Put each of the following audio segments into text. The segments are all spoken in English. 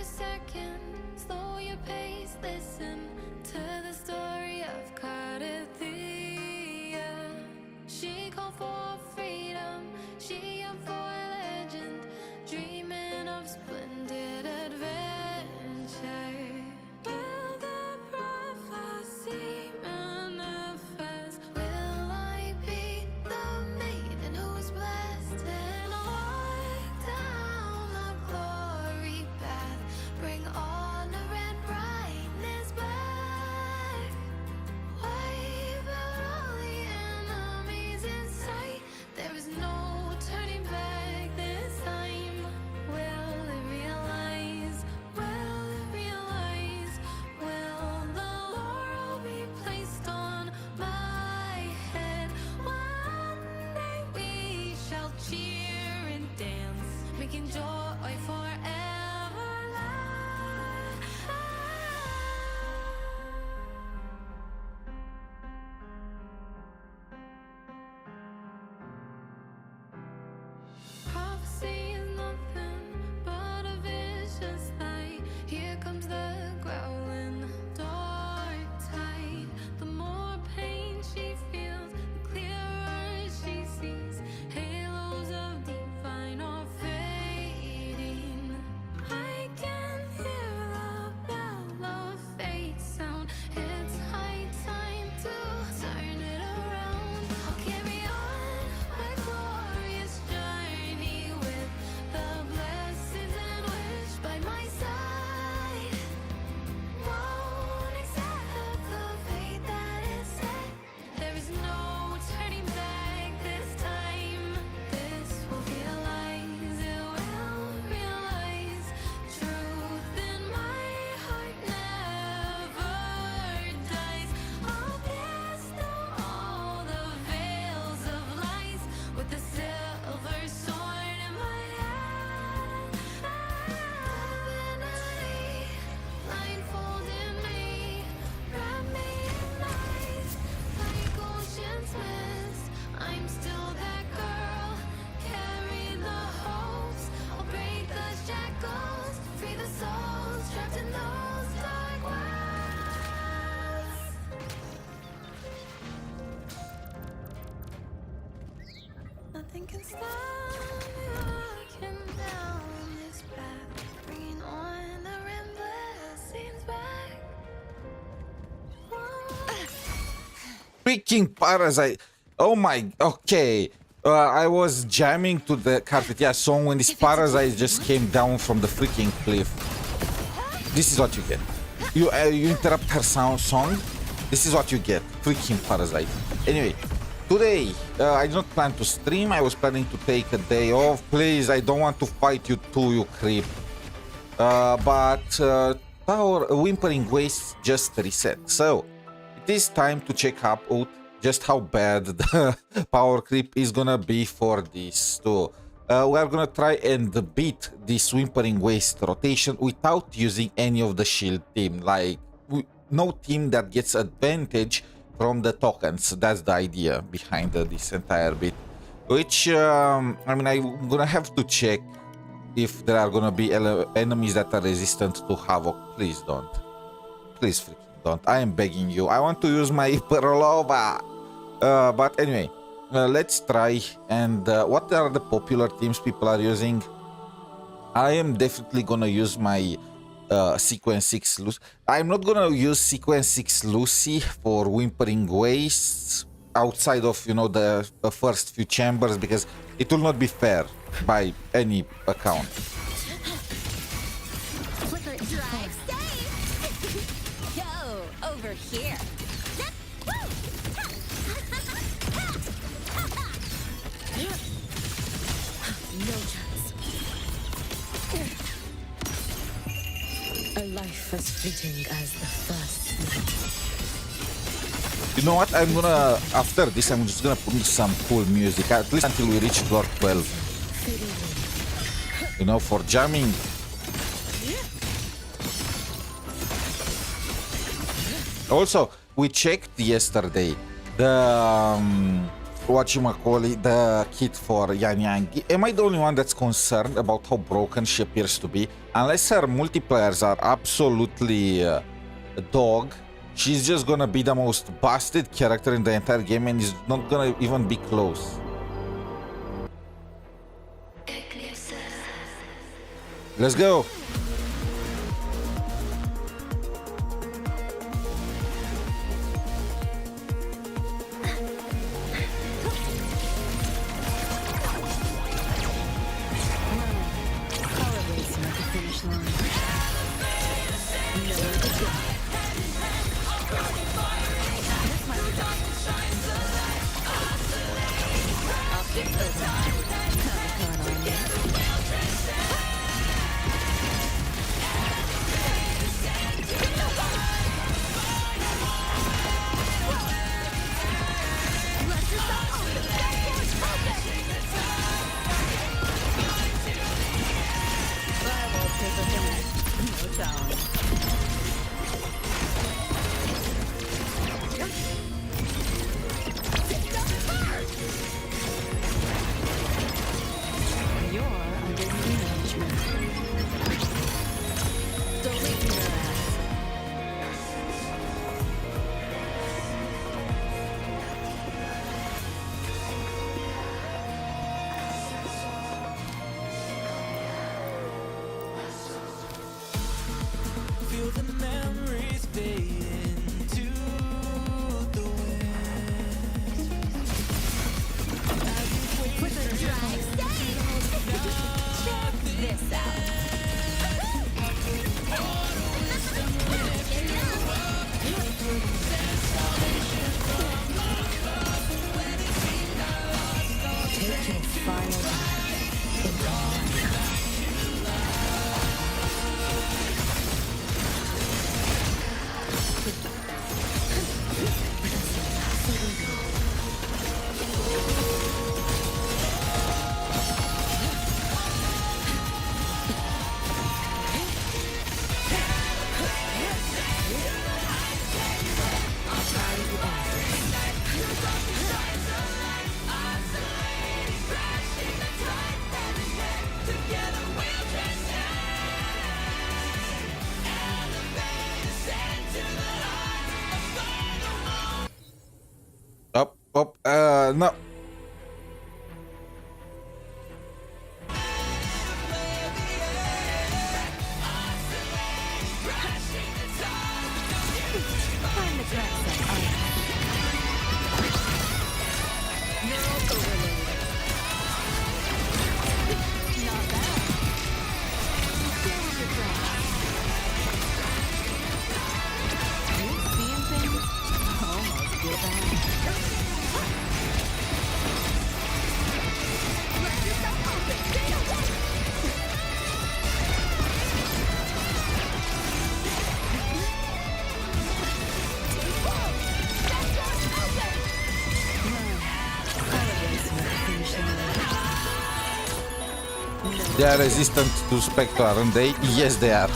second, slow your pace, listen to the story of Cardathia. She called for freedom, she yearned for legend, dreaming of splendid adventure. Will the prophecy manifest? Will I be the maiden who's blessed and walk down the glory path? Bring honor and brightness back. Wipe out all the enemies in sight. There is no turning back this time. Will they realize? Will they realize? Will the laurel be placed on my head? One day we shall cheer and dance, making joy forever last. Prophecy is nothing but a vicious lie. Here comes the growling dark tide. The more pain she feels, the clearer she sees. Halos of divine are fading. I can hear the bell of fate sound. It's high time to turn it around. I'll carry on my glorious journey with the blessings and wish by my side. Won't accept the fate that is set. There is no turning back this time. This will realize, it will realize. Truth in my heart never dies. I'll pierce through all the veils of lies with the silver sword in my hand. Divinity blindfolded me, wrap me in lies like ocean's mist. I'm still that girl, carry the hopes. I'll break the shackles, free the souls trapped in those dark wells. Nothing can stop me walking down this path, bringing on the blessings back. Freaking parasite. Oh my. Okay. I was jamming to the carpet. Yeah, so when this parasite just came down from the freaking cliff. This is what you get. You interrupt her song. This is what you get. Freaking parasite. Anyway, today I did not plan to stream. I was planning to take a day off. Please, I don't want to fight you too, you creep. But our Whimpering Wastes just reset. So it is time to check out just how bad the power creep is gonna be for this too. We are gonna try and beat this Whimpering Waste rotation without using any of the shield team. Like, no team that gets advantage from the tokens. That's the idea behind this entire bit. Which, I mean, I'm gonna have to check if there are gonna be enemies that are resistant to Havoc. Please don't. Please freaking don't. I am begging you. I want to use my Perlova. But anyway, let's try. And what are the popular teams people are using? I am definitely gonna use my Sequence 6 Lucy. I'm not gonna use Sequence 6 Lucy for Whimpering Wastes outside of, you know, the first few chambers, because it will not be fair by any account. Drive safe. Go over here. No chance. A life as fleeting as the first. You know what? I'm gonna, after this, I'm just gonna put some cool music, at least until we reach floor 12. You know, for jamming. Also, we checked yesterday the whatchamacallit, the kit for Yang Yang. Am I the only one that's concerned about how broken she appears to be? Unless her multiplayers are absolutely dog, she's just gonna be the most busted character in the entire game and is not gonna even be close. Let's go! No. They are resistant to Spectre, aren't they? Yes, they are.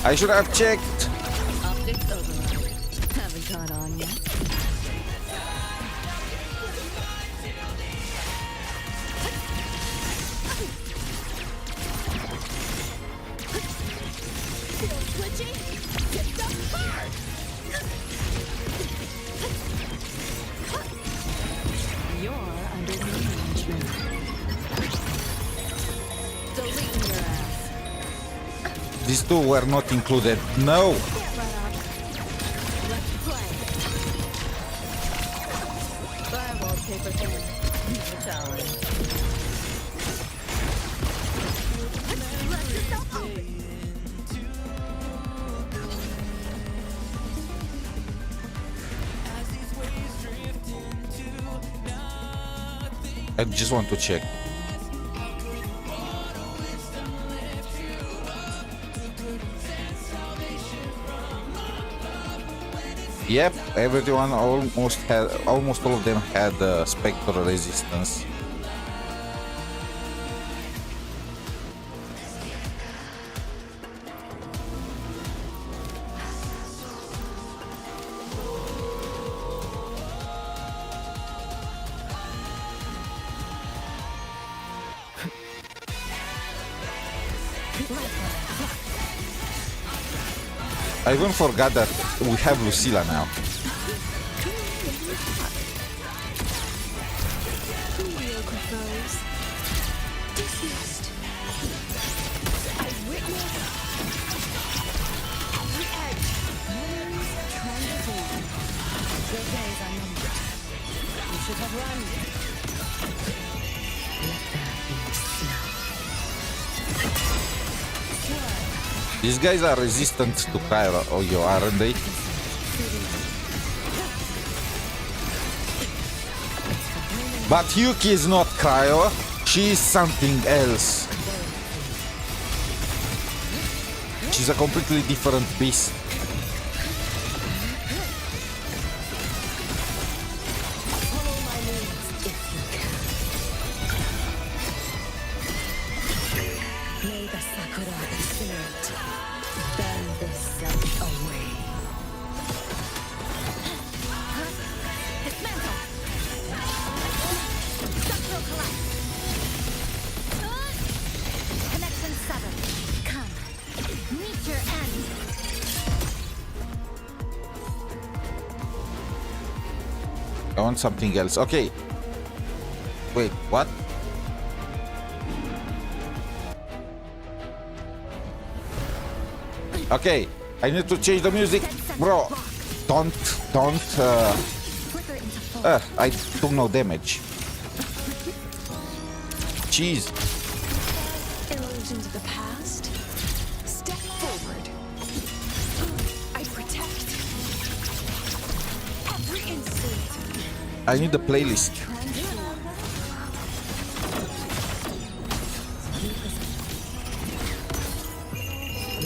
I should have checked. Optics overload. Haven't caught on yet. Feel twitchy? Get the hard! You're under new management. Deleting your ass. These two were not included. No! Let's play. Firewall paper thin. No challenge. Let yourself open! I just want to check. Yep, everyone almost all of them had spectral resistance. I even forgot that we have Lucilla now. Mediocre foes. Dismissed. I witness every edge. Enemies trying to fall. Your days are numbered. You should have run. Let there be snow. These guys are resistant to cryo, aren't they? But Yuki is not cryo. She is something else. She's a completely different beast. Follow my leads if you can. May the sakura incinerate. Burn this self away. Dismantle. Structural collapse. Connection severed. Come. Meet your end. I want something else. Okay. Wait, what? Okay, I need to change the music. Bro, don't. Flicker into full. I took no damage. Jeez. Illusions of the past. Step forward. I protect. Every instinct. I need the playlist.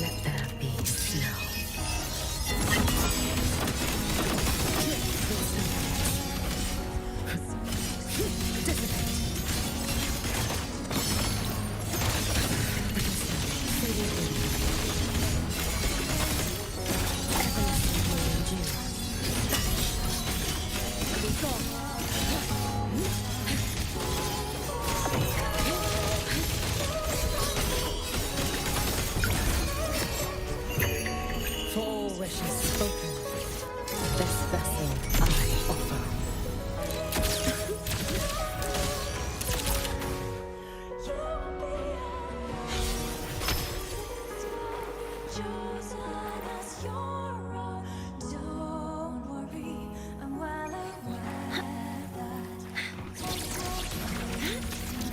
Let there be snow. Full wishes spoken. This vessel I offer.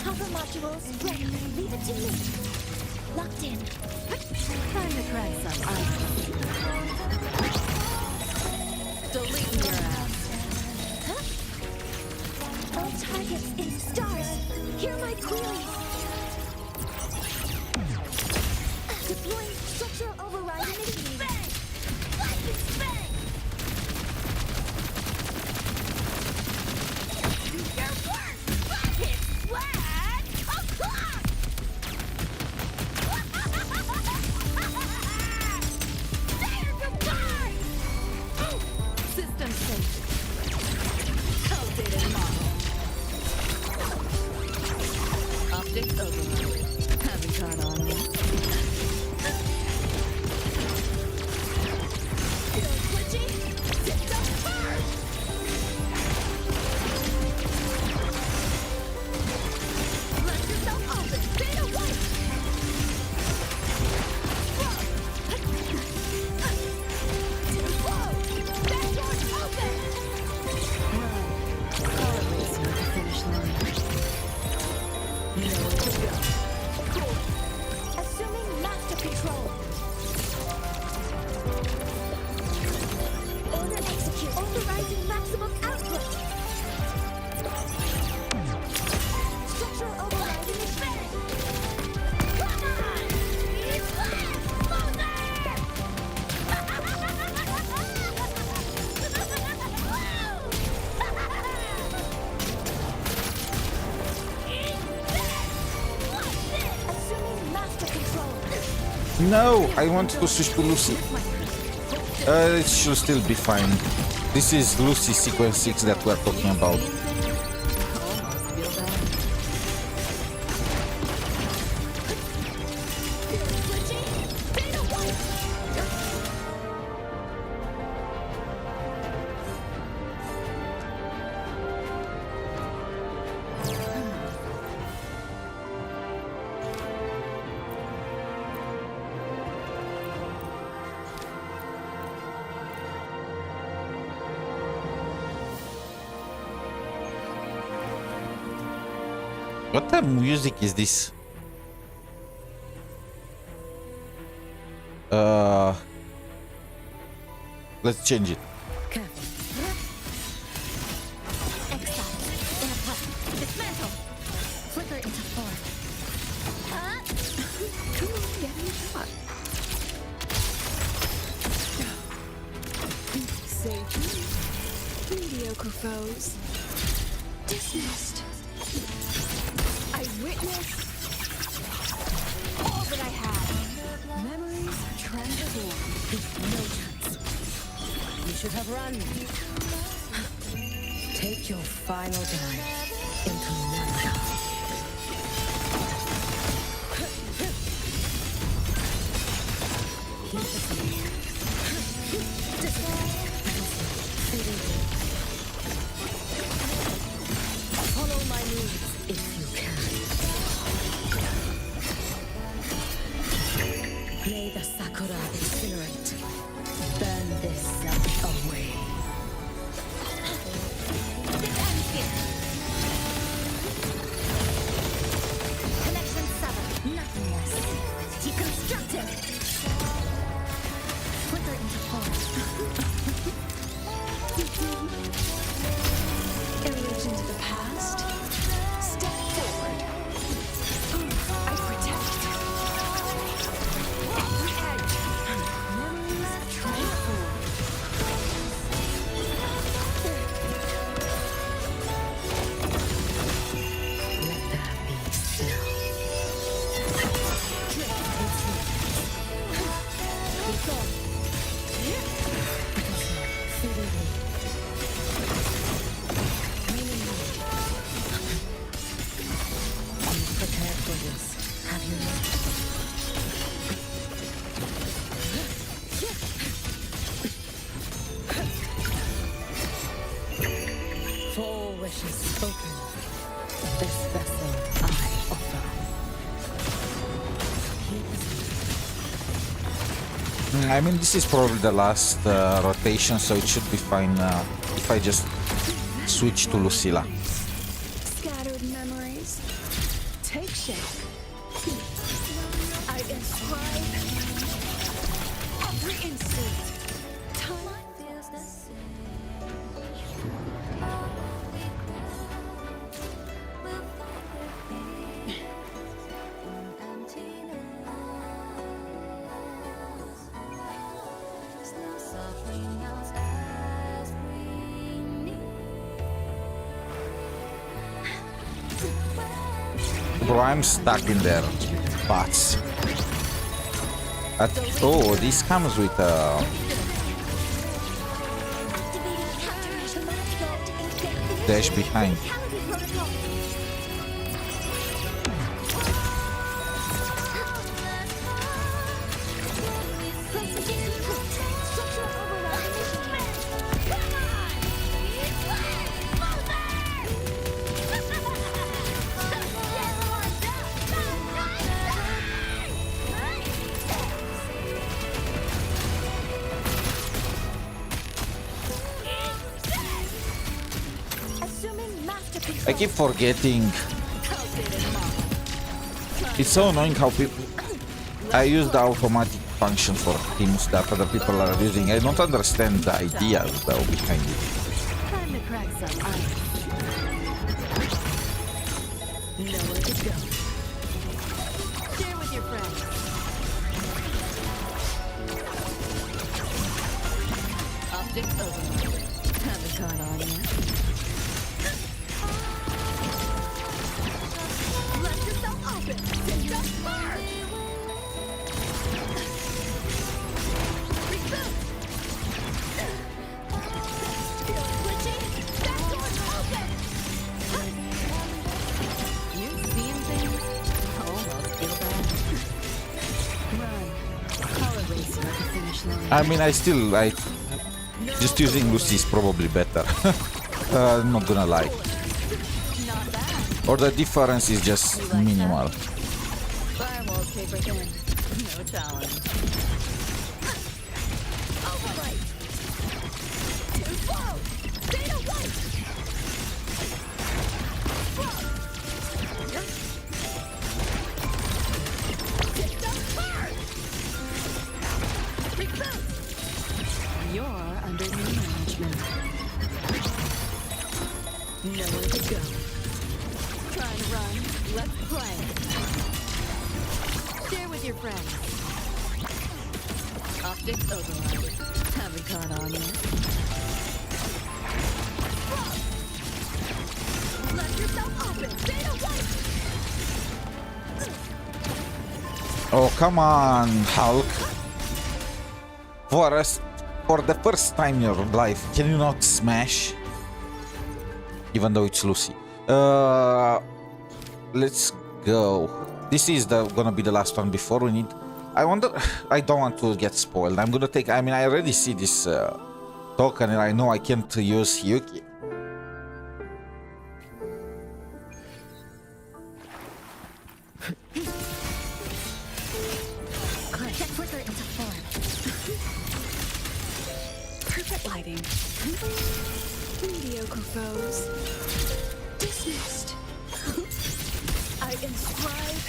Cover modules ready. Leave it to me. Locked in. Time to crack some ice. Deleting your ass. Huh? All targets in stars. Hear my queries. Deploying structural override immediately. Bang! Lightning bang! Your work! Rocket flag! O'clock! There goodbye! System safe. Outdated model. Optics overload. Haven't caught on yet. Still twitching? System first! Let yourself open! Beta white! Whoa! That door's open! Car racing at the finish line. Nowhere to go. Cool. Assuming master control. Order execute. Authorizing maximum output. Structural overriding is ready. Come on! It's assuming master control. No, I want to switch to Lucy. It should still be fine. This is Lucy sequence 6 that we're talking about. What the music is this? Let's change it. Careful. Exile. In a puff. Dismantle. Flicker into form. Come on, get me a shot. Save me. Mediocre foes. Dismissed. I witnessed all that I had. Memories transformed. No chance. You should have run. Take your final dive into Lynae. Follow my moves if you can. May the sakura incinerate. Burn this self away. This ends here. Connection severed. Nothing less. Deconstructed. Flicker into form. Illusion to the past. Step forward. I protect. Every edge. Memories transform. Let that be snow. It's on. Feeding me. Meaning me. You've prepared for this, have you not? Four wishes spoken. This vessel I offer. I mean, this is probably the last rotation, so it should be fine if I just switch to Lucilla. Scattered memories take shape. I inscribe every instant. Time feels the same. Bro, I'm stuck in there. Bats. Oh, this comes with dash behind. I keep forgetting. It's so annoying how people... I use the automatic function for things that other people are using. I don't understand the idea though behind it. Time to crack some ice. Nowhere to go. Share with your friends. Optics open. Haven't caught on yet. Let yourself open. Take that spark. Reboot. Feel glitchy? Back door's open. You've seen things. Almost feel bad. Run. Color racer at the finish line. I mean, just using Lucy is probably better. I'm not gonna lie. Not bad. Or the difference is just minimal. Firewall's paper thin. No challenge. Overwrite. Too slow. Data white. management. Nowhere to go. Trying to run. Let's play. Share with your friends. Optics override. Haven't caught on yet. Let yourself open. Data white. Oh, come on, Hulk. For the first time in your life, can you not smash? Even though it's Lucy. Let's go. This is gonna be the last one before we need... I wonder... I don't want to get spoiled. I'm gonna take... I mean, I already see this token and I know I can't use Yuki. Get quicker into form. Perfect lighting. Mediocre foes. Dismissed. I inscribe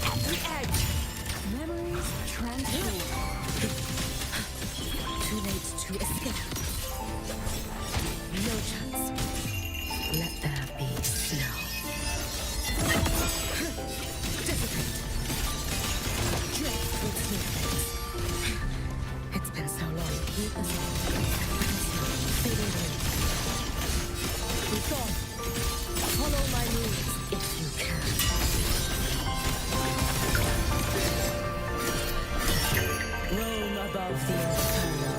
at the edge. Memories transform. Too late to escape. No chance. Let there be snow. Dissipate. Drift with snippets. It's been so long. Fading away. Resolve. Follow my moves if you can. Roam above the inferno,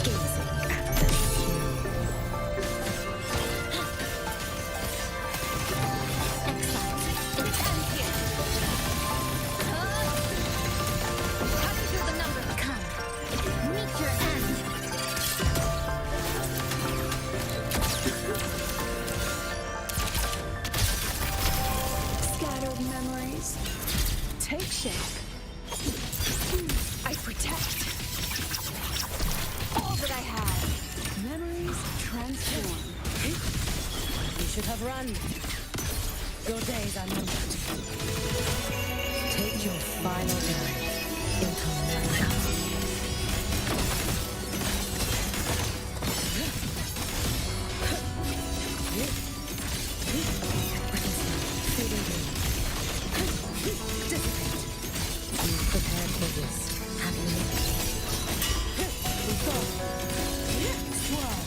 gazing at the snow. Excellent. Let's end here. Cutting through the number. Come. Meet your end. Scattered memories take shape. I protect all that I have. Memories transform. You should have run. Your days are numbered. Take your final dive into lynae. You've prepared for this, have you not? Swirl.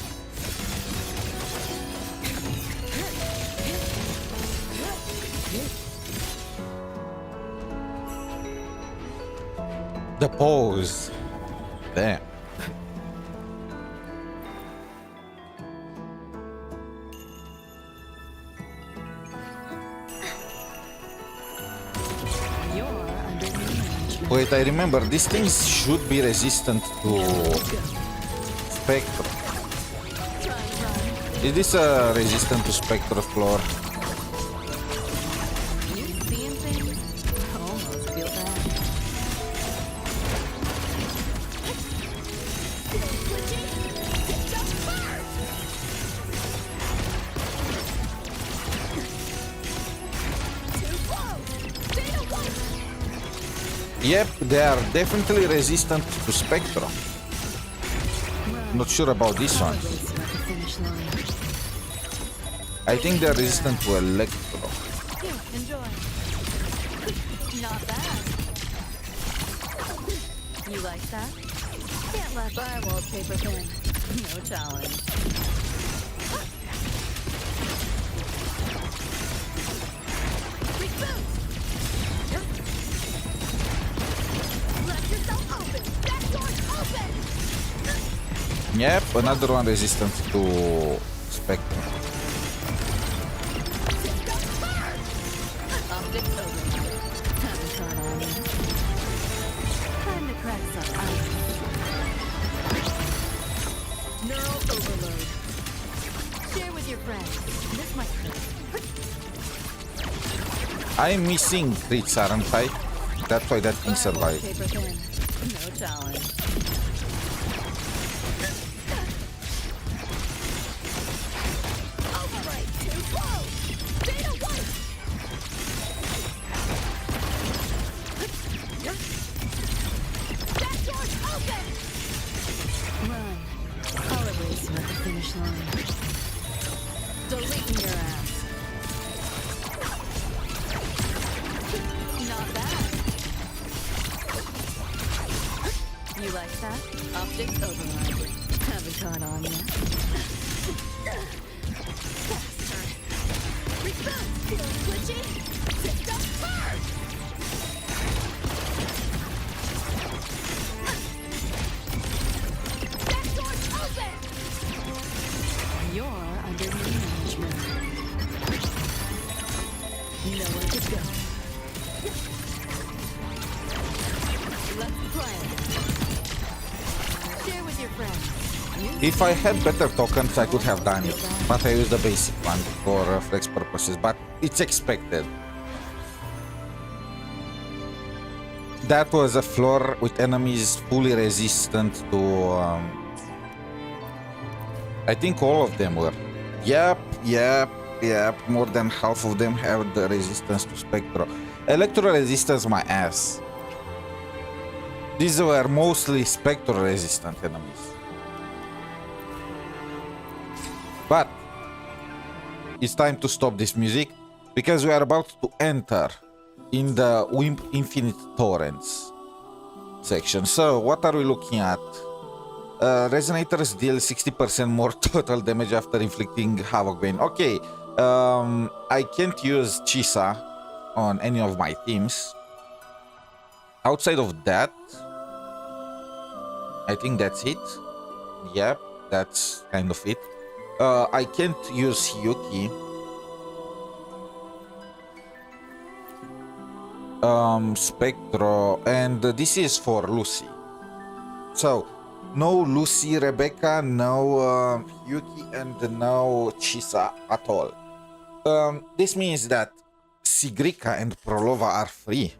The pose. Damn. You're under new management. Wait, I remember these things should be resistant to Spectrum. Is this resistant to Spectrum floor? You seeing things? I almost feel bad. Yep, they are definitely resistant to Spectrum. Not sure about this one. I think they're resistant to Electro. Enjoy. Not bad. You like that? Can't let firewalls paper thin. No challenge. Let yourself open. That door's open. Yep, another one resistant to Spectrum. Optics override. Haven't caught on yet. Time to crack some ice. Neural overload. Share with your friends. This might hurt. I'm missing crits, aren't I? That's why that thing survived. Paper thin. No challenge. Override too slow. Data white. That door's open. Run. finish line. Deleting your ass. Not bad. You like that? Optics override. Haven't caught on yet. Faster. Response feels twitchy. Picked up hard. Back door's open. You're under new management. Nowhere to go. Let's play. Share with your friends. If I had better tokens, I could have done it, but I used the basic one for flex purposes, but it's expected. That was a floor with enemies fully resistant to... I think all of them were. Yep. More than half of them have the resistance to Spectro. Electro resistance, my ass. These were mostly Spectro resistant enemies. But it's time to stop this music because we are about to enter in the Infinite Torrents section. So what are we looking at? Resonators deal 60% more total damage after inflicting Havoc Bane. Okay, I can't use Chisa on any of my teams. Outside of that, I think that's it. Yep, that's kind of it. I can't use Yuki. Spectro, and this is for Lucy. So, no Lucy, Rebecca, no Yuki, and no Chisa at all. This means that Sigrika and Prolova are free.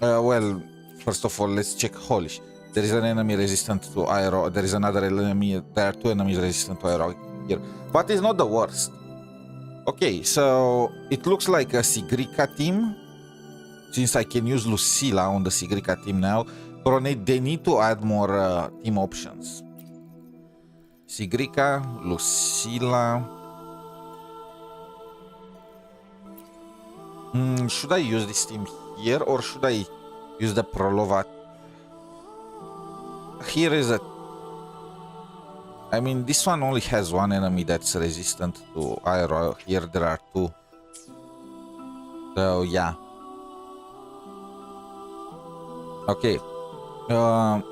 Well, first of all, let's check Holish. There is an enemy resistant to aero. There is another enemy. There are two enemies resistant to aero here. But it's not the worst. Okay, so it looks like a Sigrika team. Since I can use Lucilla on the Sigrika team now, they need to add more team options. Sigrika, Lucilla. Should I use this team here or should I use the Prolova? Here is a... I mean, this one only has one enemy that's resistant to aero. Here there are two. So, yeah. Okay.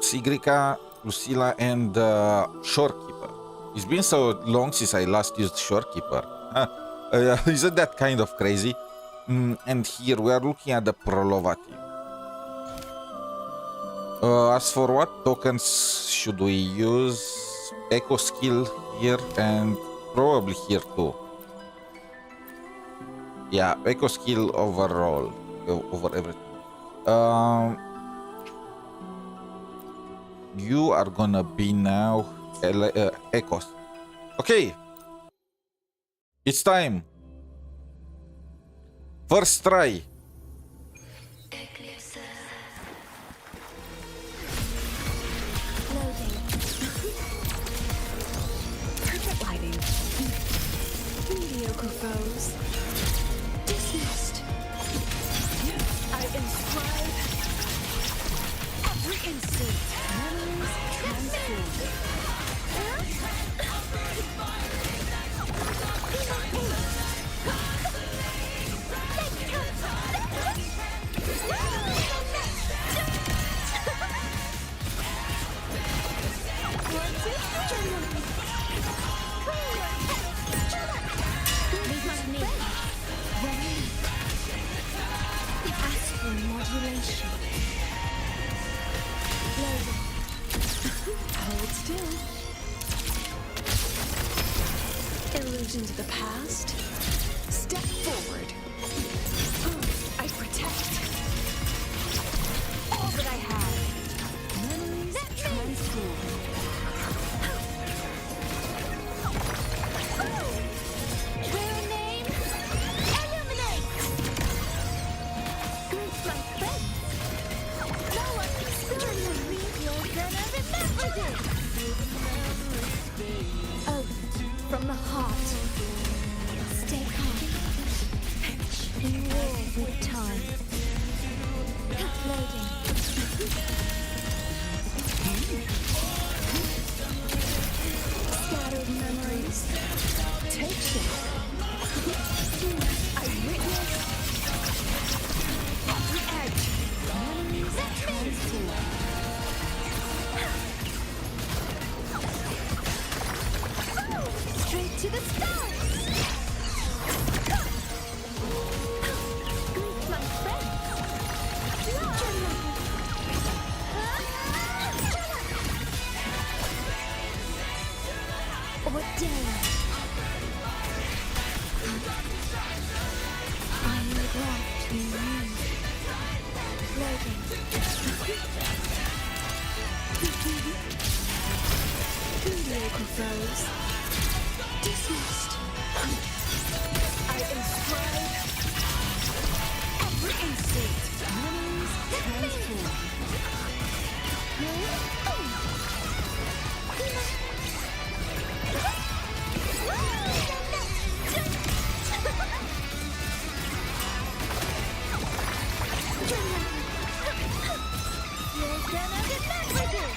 Sigrika, Lucilla, and Shorekeeper. It's been so long since I last used Shorekeeper. Isn't that kind of crazy? And here we are looking at the Prolova team. As for what tokens should we use? Echo skill here and probably here too. Yeah, echo skill overall, over everything. You are gonna be now echoes. Okay, it's time. First try. Foes dismissed. I inscribe every instant. Memories transformed. Modulation. Hold still. Illusions of the past. Step forward. I protect all that I have. Memories transform. Wear a name. Illuminate. My friend. No one can remember this. from the heart. Stay calm. In war with time. Loading. Scattered memories. Take shape. I witness every edge. Memories transform. Straight to the stars! Greet my friends! Ordain! I would love to use Logan. Mediocre foes. Dismissed. I inscribe every instinct. Memories transform. You're gonna get back with it.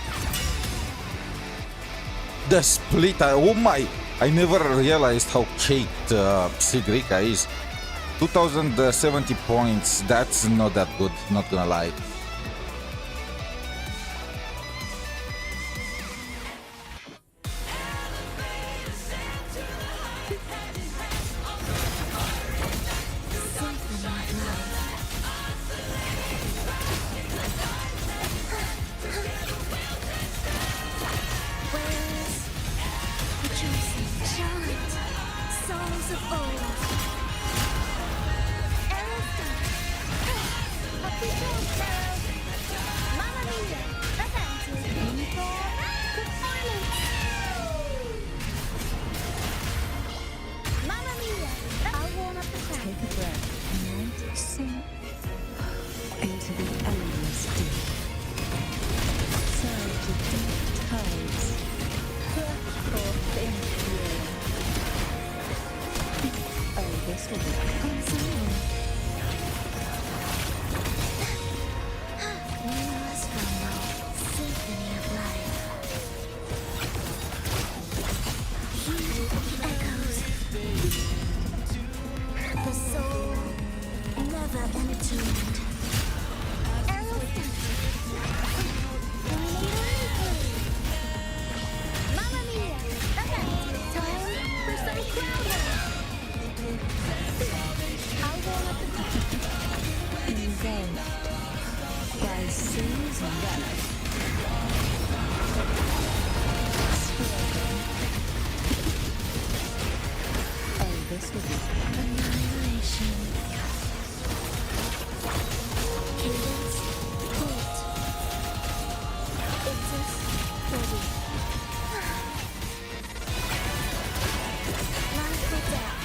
The split, oh my! I never realized how caked Sigrika is. 2070 points, that's not that good, not gonna lie. Songs of old. Mamma mia, avanti. Mamma mia, I'll warm up the crowd. Take a breath and sink into the endless deep. Surge of deep tides, rush forth in fury. Oh, this will be consuming. Last rumble, symphony of life. Heat echoes. The soul never entombed. Mamma mia! Time for some crowding! I'll warm up the crowd. Engulfed by seas and venom. Swirling. Oh, this will be Annihilation. Cadence, halt. Ictus, ready. Life or death,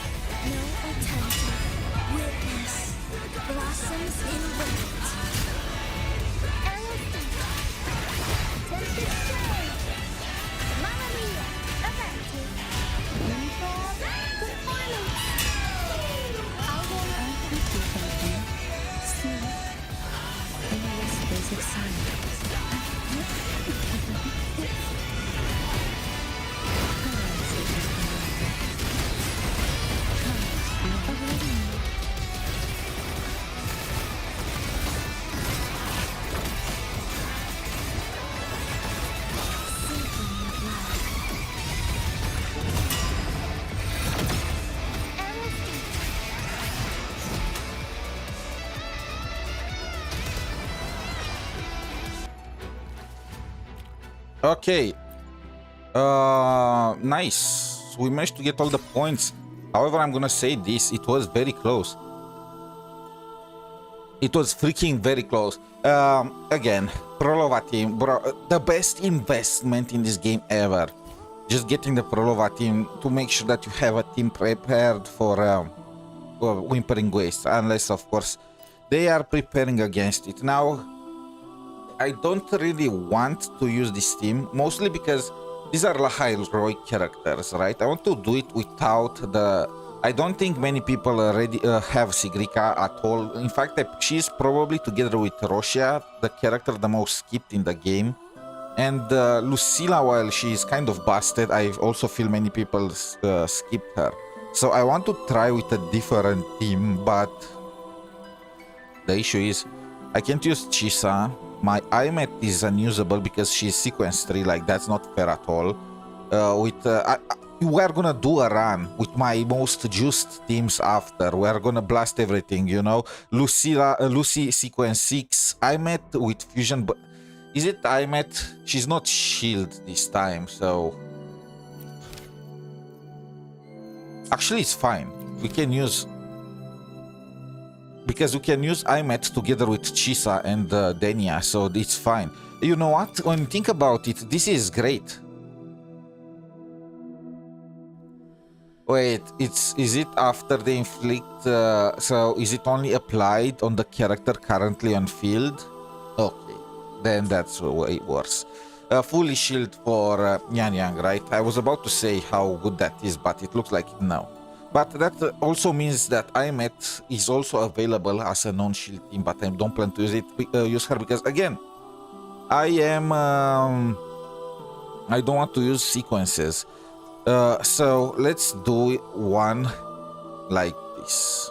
no alternative. Witness, blossoms in wait. Elephant, tempted shade. Mamma mia, avanti. Info, performance. I'll warm up. I can see something. Sleep. In the whispers of silence. Symphony of life. Elephant. Okay. Nice. We managed to get all the points. However, I'm gonna say this. It was very close. It was freaking very close. Again, Prolova team, bro, the best investment in this game ever. Just getting the Prolova team to make sure that you have a team prepared for Whimpering Wastes. Unless, of course, they are preparing against it. Now, I don't really want to use this team, mostly because these are heroic characters, right? I want to do it without the... I don't think many people already have Sigrica at all. In fact, she's probably, together with Roshia, the character the most skipped in the game. And Lucilla, while she's kind of busted, I also feel many people skipped her. So I want to try with a different team, but the issue is I can't use Chisa. My aemeath is unusable because she's sequence 3, like that's not fair at all. We're gonna do a run with my most juiced teams after. We're gonna blast everything, you know. Lucy sequence 6, aemeath with fusion, but is it aemeath? She's not shield this time, so actually it's fine. We can use, because we can use aemeath together with Chisa and Denia, so it's fine. You know what? When you think about it, this is great. Wait, is it after they inflict? So is it only applied on the character currently on field? Okay, then that's way worse. Fully shield for Yan Yang, right? I was about to say how good that is, but it looks like no. But that also means that aemeath is also available as a non-shield team, but I don't plan to use her because again, I don't want to use sequences. So let's do one like this.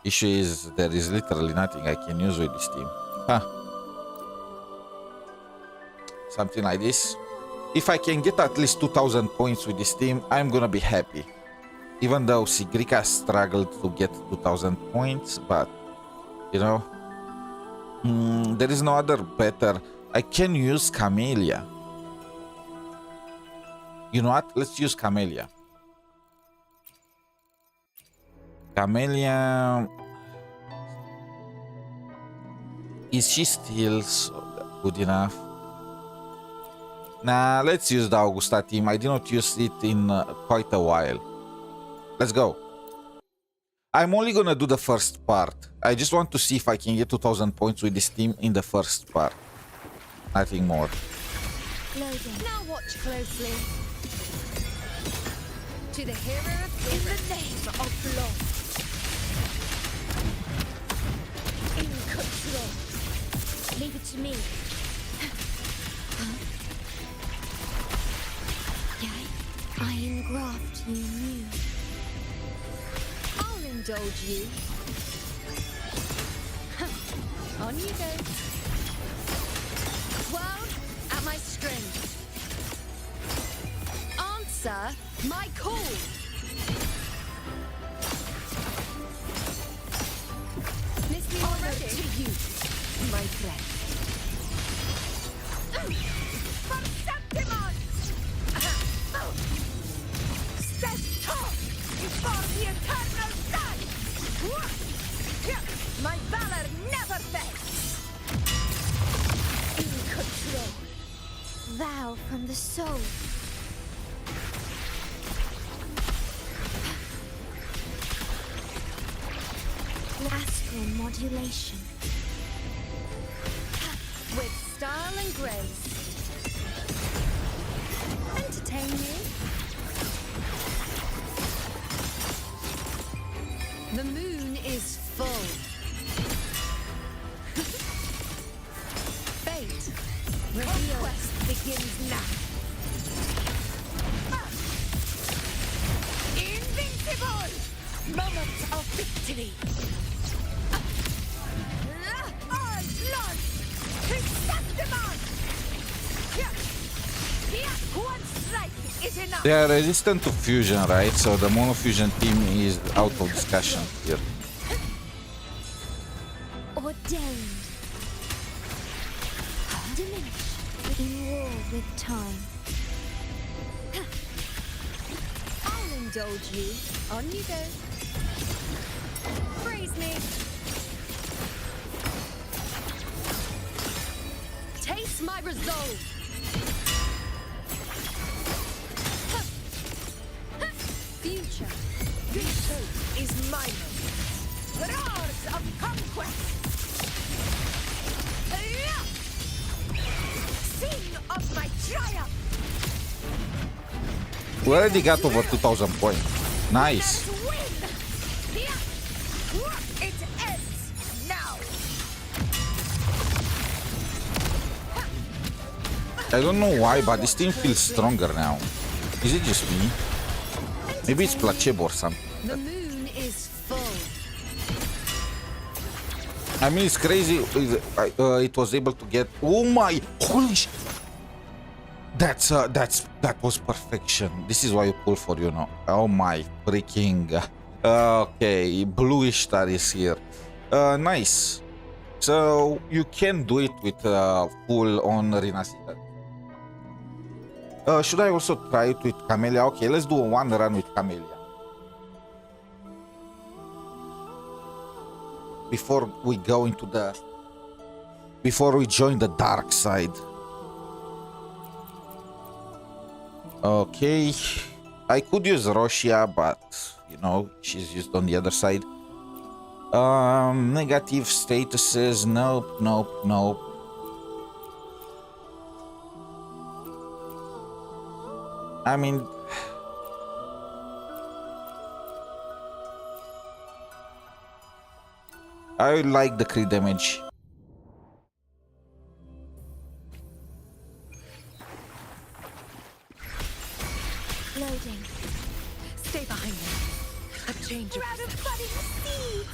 Issue is there is literally nothing I can use with this team. Something like this. If I can get at least 2000 points with this team, I'm gonna be happy. Even though Sigrica struggled to get 2000 points, but you know, there is no other better. I can use Camellia. You know what? Let's use Camellia. Camellia... Is she still good enough? Nah, let's use the Augusta team. I did not use it in quite a while. Let's go. I'm only gonna do the first part. I just want to see if I can get 2000 points with this team in the first part. Nothing more. Loading. Now watch closely. To the hero in the name of love. In control. Leave it to me. I engraft you new. I'll indulge you. On you go. World at my strength. Answer my call. Listening already to you, my friend. Perceptimon! Step tall before the eternal sun! My valor never fails! In control. Vow from the soul. Astral modulation. With style and grace. Entertain me. The moon is full. Fate. Request begins now. Invincible! Moment of victory. All blood! Perceptimon! One strike is enough! They are resistant to fusion, right? So the mono fusion team is out of discussion here. Ordained. Diminish in war with time. I'll indulge you. On you go. Praise me. Taste my resolve. Future. This hope is mine. Roars of conquest. We already got over 2,000 points. Nice. It ends now. I don't know why, but this team feels stronger now. Is it just me? Maybe it's placebo or something. The moon is full. I mean, it's crazy. It was able to get. Oh my! Holy sh! That was perfection. This is why you pull for, you know. Oh my freaking. Okay, bluish star is here. Nice. So you can do it with full on Renacita. Should I also try it with Camellia? Okay, let's do one run with Camellia before we go into the. Before we join the dark side. Okay, I could use Roshia, but you know, she's used on the other side. Negative statuses, nope, nope, nope. I mean, I like the crit damage. Loading. Stay behind me. A change of Grab a budding seed.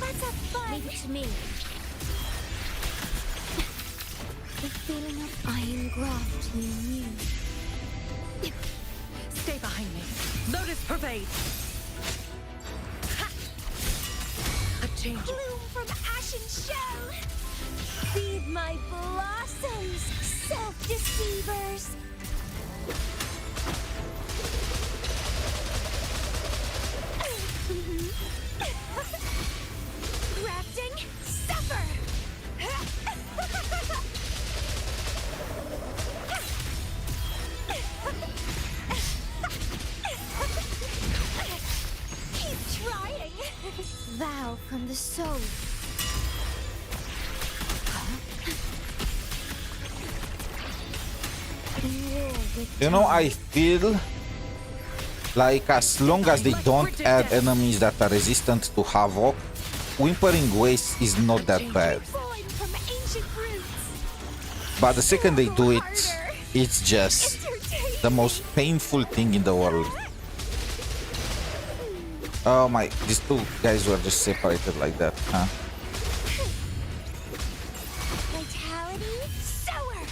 Let's have fun. Leave it to me. The feeling of iron graft you knew. Stay behind me. Lotus pervade. Ha! A change of Bloom from ashen shell. Feed my blossoms, self-deceivers. Grafting, suffer. Keep trying. Vow from the soul. You know, I feel like as long as they don't add enemies that are resistant to Havoc, Whimpering Wastes is not that bad. Born from ancient roots. But the second they do it, it's just the most painful thing in the world. Oh my, these two guys were just separated like that, huh? Vitality, sour.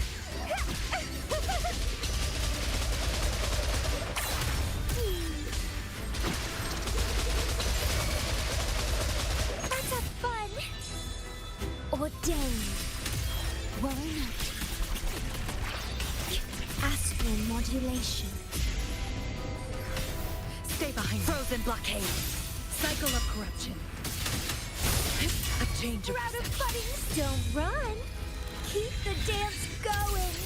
Let's have fun. Ordained. Worry not. Astral modulation. Stay behind. Frozen blockade. Cycle of corruption. A change of Grab a budding. Don't run. Keep the dance going.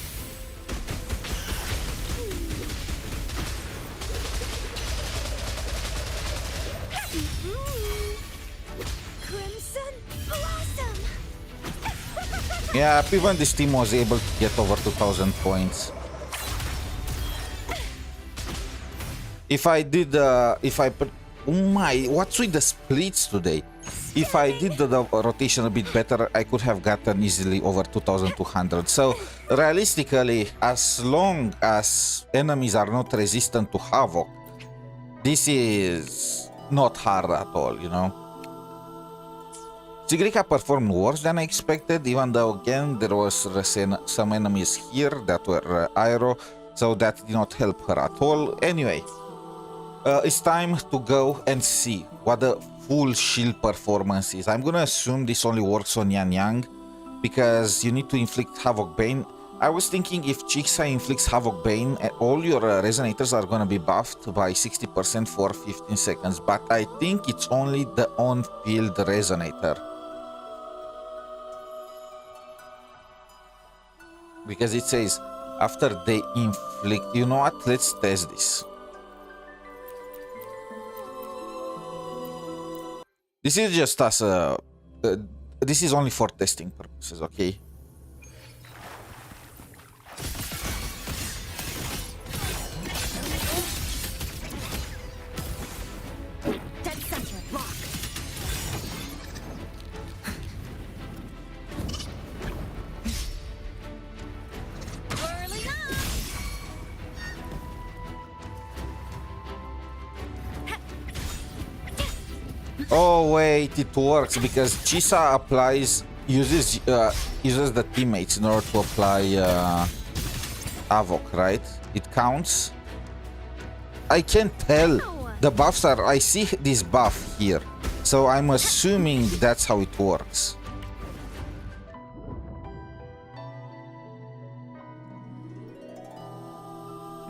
Crimson blossom. Yeah, even this team was able to get over 2,000 points. If I did, oh my, what's with the splits today? If I did the rotation a bit better, I could have gotten easily over 2,200. So realistically, as long as enemies are not resistant to Havoc, this is not hard at all, you know. Sigrica performed worse than I expected, even though again there was some enemies here that were aero, so that did not help her at all. Anyway, it's time to go and see what the full shield performance is. I'm gonna assume this only works on Yan Yang because you need to inflict Havoc Bane. I was thinking if Jigsaw inflicts Havoc Bane, all your resonators are gonna be buffed by 60% for 15 seconds, but I think it's only the on-field resonator. Because it says after they inflict, you know what, let's test this. This is just as this is only for testing purposes, okay? Dead center, lock. Whirling up. Oh wait, it works because Chisa uses the teammates in order to apply Avok, right? It counts. I can't tell. The buffs are. I see this buff here, so I'm assuming that's how it works.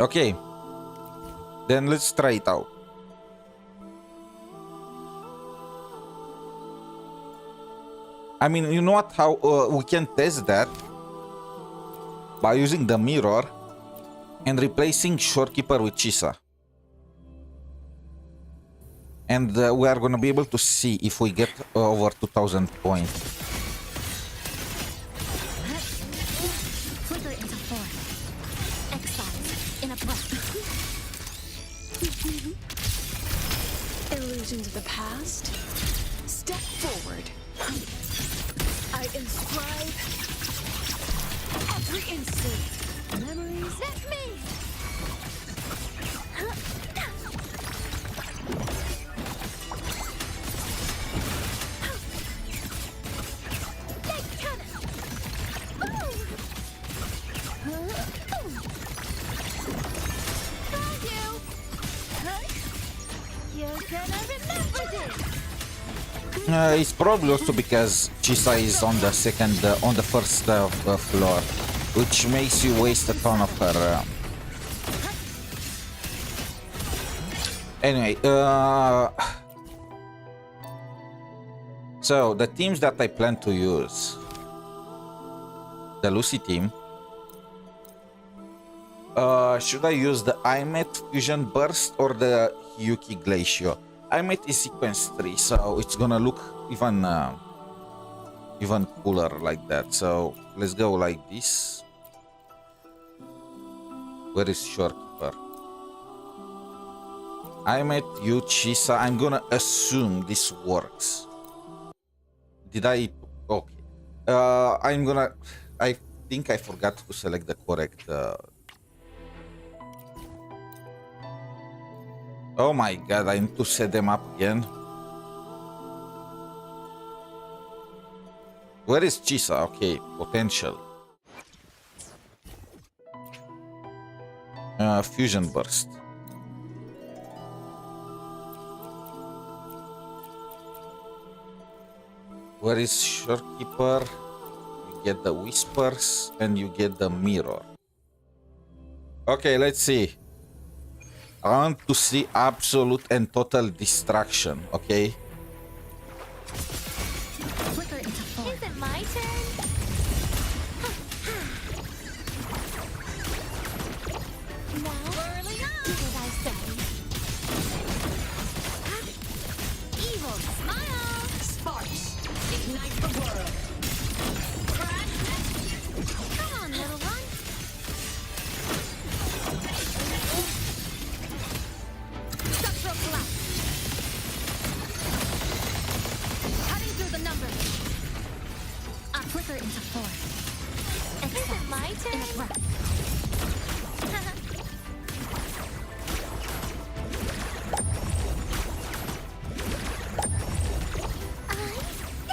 Okay, then let's try it out. I mean, you know what? How we can test that by using the mirror and replacing Shorekeeper with Chisa. And we are gonna be able to see if we get over 2,000 points. Flicker into form. Exile in a breath. Illusions of the past. Step forward. I inscribe every instant. Memories. That's me. It's probably also because Chisa is on the first floor, which makes you waste a ton of her. Anyway, so the teams that I plan to use, the Lucy team. Should I use the aemeath Fusion Burst or the Yuki Glacier? aemeath is sequence 3, so it's gonna look even cooler like that. So let's go like this. Where is Shorekeeper? aemeath, you, Chisa. I'm gonna assume this works. Did I? Okay. I think I forgot to select the correct. Oh my god, I need to set them up again. Where is Chisa? Okay, potential. Fusion Burst. Where is Shorekeeper? You get the Whispers and you get the Mirror. Okay, let's see. I want to see absolute and total distraction, okay? Flicker into form. Is it my turn? Now, whirling up. Did I say? Evil smile. Sparks. Ignite the world. Come on, little one. Structural collapse. Cutting through the numbers. A flicker into form. Is it my turn? In a breath.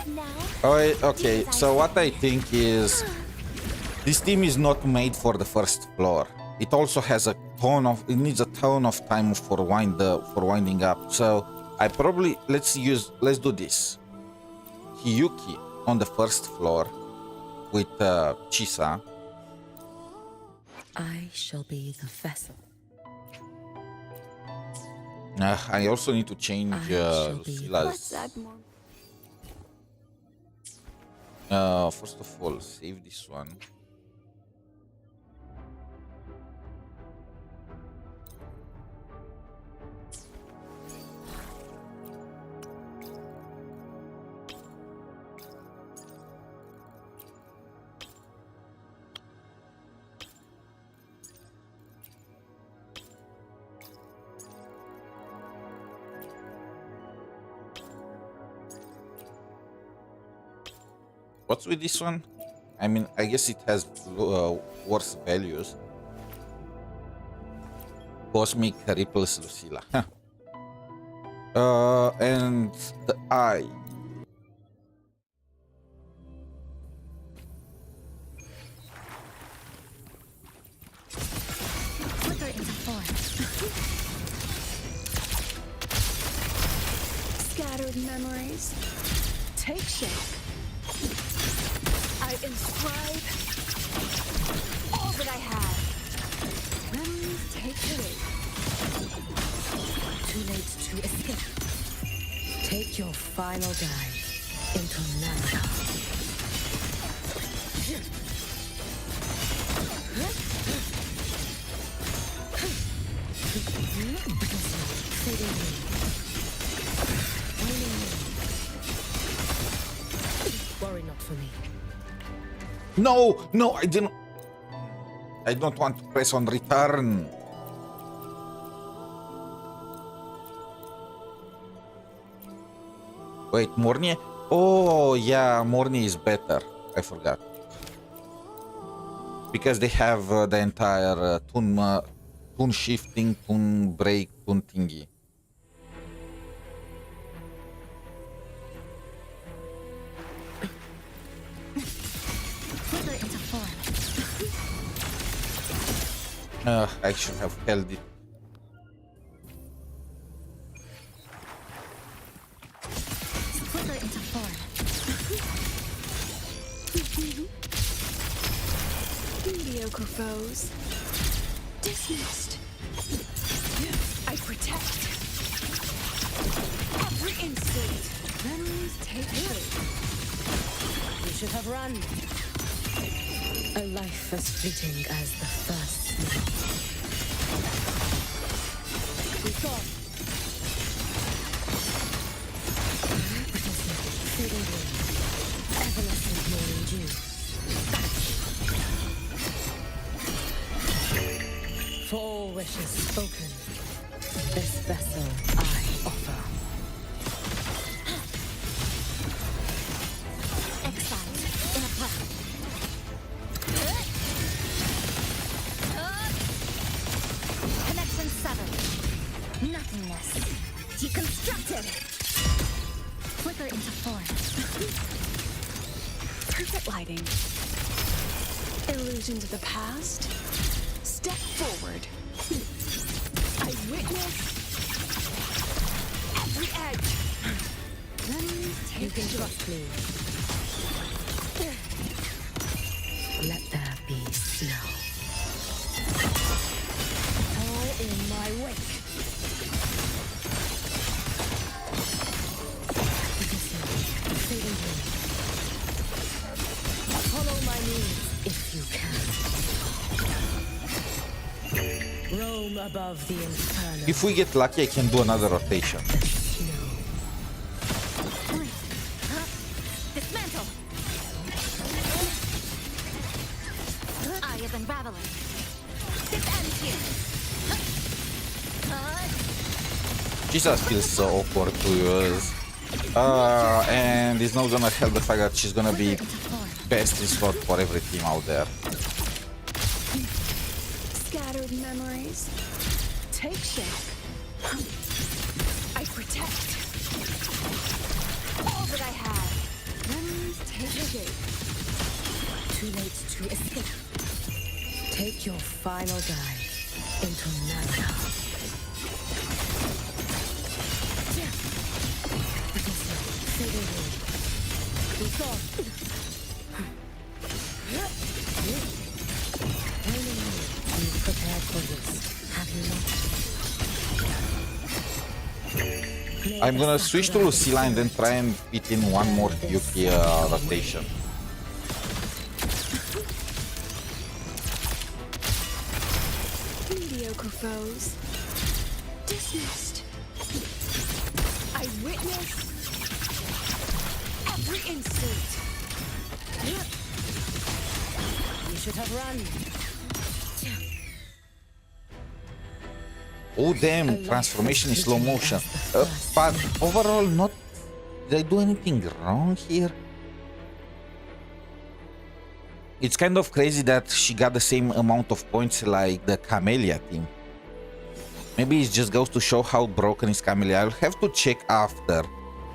Now. Okay, so what I think is this team is not made for the first floor. It also has it needs a ton of time for winding up. So I probably let's do this. Hiyuki on the first floor with Chisa. I shall be the vessel. I also need to change Lucila's. First of all, save this one. What's with this one? I mean, I guess it has worse values. Cosmic Ripples Lucilla. Huh. And the eye. Flicker into form. Scattered memories. Take shape. I inscribe all that I have. Memories take shape. Too late to escape. Take your final dive into Nana. Worry not for me. No, no, I didn't. I don't want to press on return. Wait, mornye? Oh, yeah, mornye is better. I forgot. Because they have the entire tune shifting, tune break, tune thingy. Flicker into form. I should have held it. Flicker into form. Mediocre foes. Dismissed. I protect. Every instant. Memories take shape. You should have run. A life as fleeting as the first snow. Be gone. Fading wind. Evanescent morning dew. For all wishes spoken, this vessel I offer. Exiled in a breath. Connection severed. Nothingness. Deconstructed. Flicker into form. Perfect lighting. Illusion to the past. Step forward. I witness every edge. Memories You take can shape. trust me. Let there be snow. All in my wake. Fading wind. Follow my needs if you can. Roam above the inferno. If we get lucky, I can do another rotation. Snow. Dismantle. I have unraveling. This ends here. Jesus feels so awkward to use. And it's not gonna help the fact that she's gonna be best in slot for every team out there. Scattered memories. Take shape. I protect all that I have. Memories take shape. Too late to escape. Take your final dive into Nana. Fading wind. Be gone. Raining wind. You've prepared for this, have you not? I'm gonna switch to Lucilla and then try and fit in one more Yuki rotation. Mediocre foes. Dismissed. I witness every instant. You should have run. Oh damn, transformation in slow motion. But overall, not. Did I do anything wrong here? It's kind of crazy that she got the same amount of points like the Camellia team. Maybe it just goes to show how broken is Camellia. I'll have to check after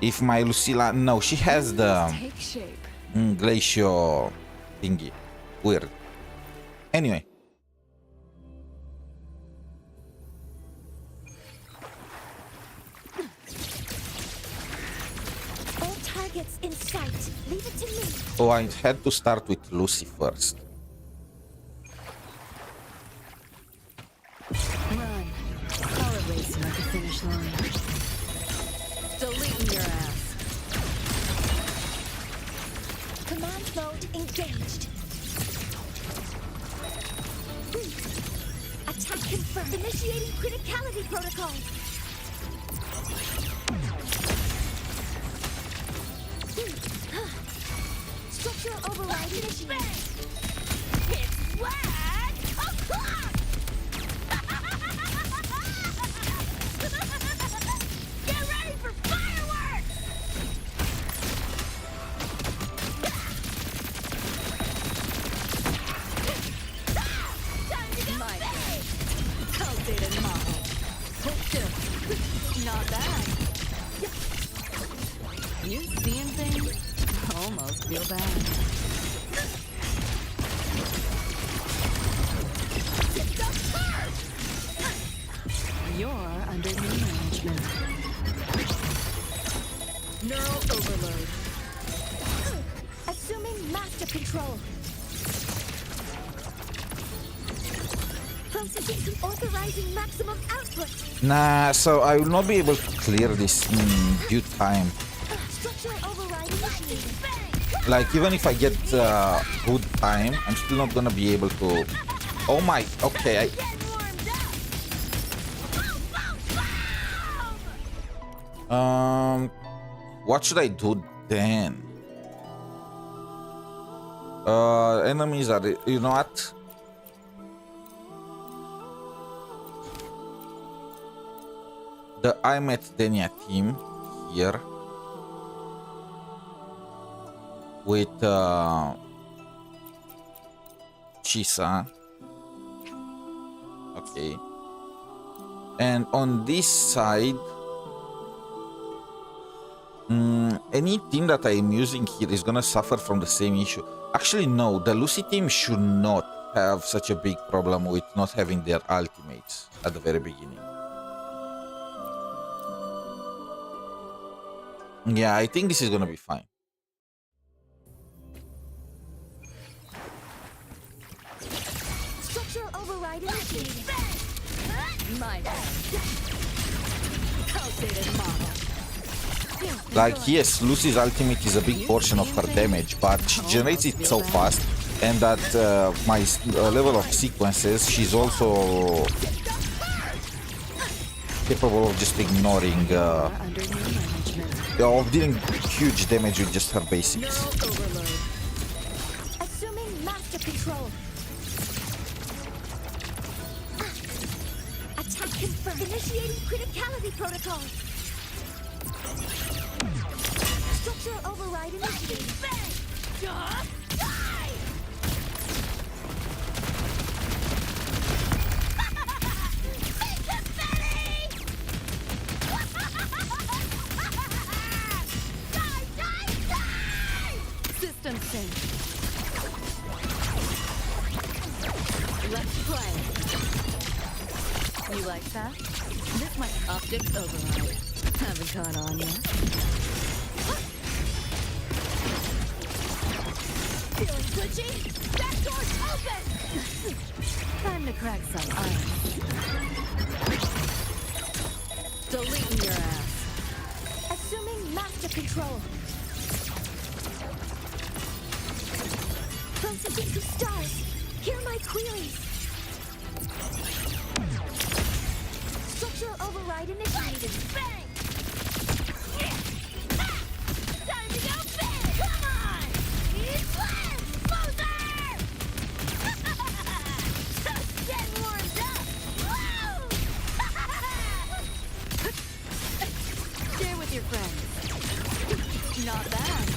if my Lucilla... No, she has the Take shape. Glacio thingy. Weird. Anyway. All targets in sight. Leave it to me. Oh, I had to start with Lucy first. Run. Call it racing at the finish line. Deleting your ass. Command mode engaged. Attack confirmed. Initiating criticality protocol. Structural override initiated. It's whack! Get ready for fireworks! Time to go big! Outdated model. Hold still. Not bad. You seeing things? Almost feel bad. You're under new management. Neural overload. Assuming master control. Processing to authorizing maximum output. Nah, so I will not be able to clear this in due time. Structural override initiated. Like, even if I get good time, I'm still not gonna be able to... Oh my... Okay, Getting warmed up! Boom, boom, boom! What should I do then? Enemies are... You know what? The aemeath team here with Chisa. Okay. And on this side, any team that I am using here is gonna suffer from the same issue. Actually, no, the Lucy team should not have such a big problem with not having their ultimates at the very beginning. Yeah, I think this is gonna be fine. Structural override initiated. My bad. Outdated model. Like, yes, Lucy's ultimate is a big portion of her damage, but she generates it so fast, and at my level of sequences, she's also capable of just ignoring, Under new management. of dealing huge damage with just her basics. Neural overload. Assuming master control. Attack confirmed. Initiating criticality protocol. Structural override initiated. Just die! Big confetti! Die, die, die! System sync. Let's play. You like that? This might optics override. Haven't caught on yet. Feeling glitchy? Back door's open! Time to crack some ice. Deleting your ass. Assuming master control. Processing to stars. Hear my queries. Structural override initiated. Bang! Time to go big! Come on! Eat less! Loser! Just getting warmed up! Whoa! Share with your friends. Not bad.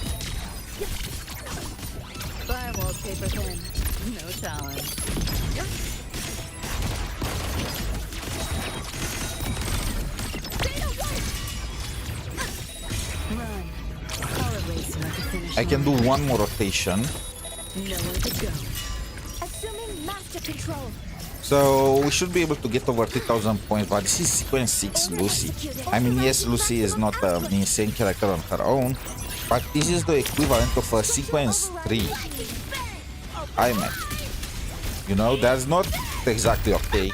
Firewall paper thin. I can do one more rotation. Nowhere to go. Assuming master control. So we should be able to get over 3,000 points, but this is sequence 6 Lucy. I mean, yes, Lucy is not an insane character on her own, but this is the equivalent of a sequence 3 aemeath. You know, that's not exactly okay.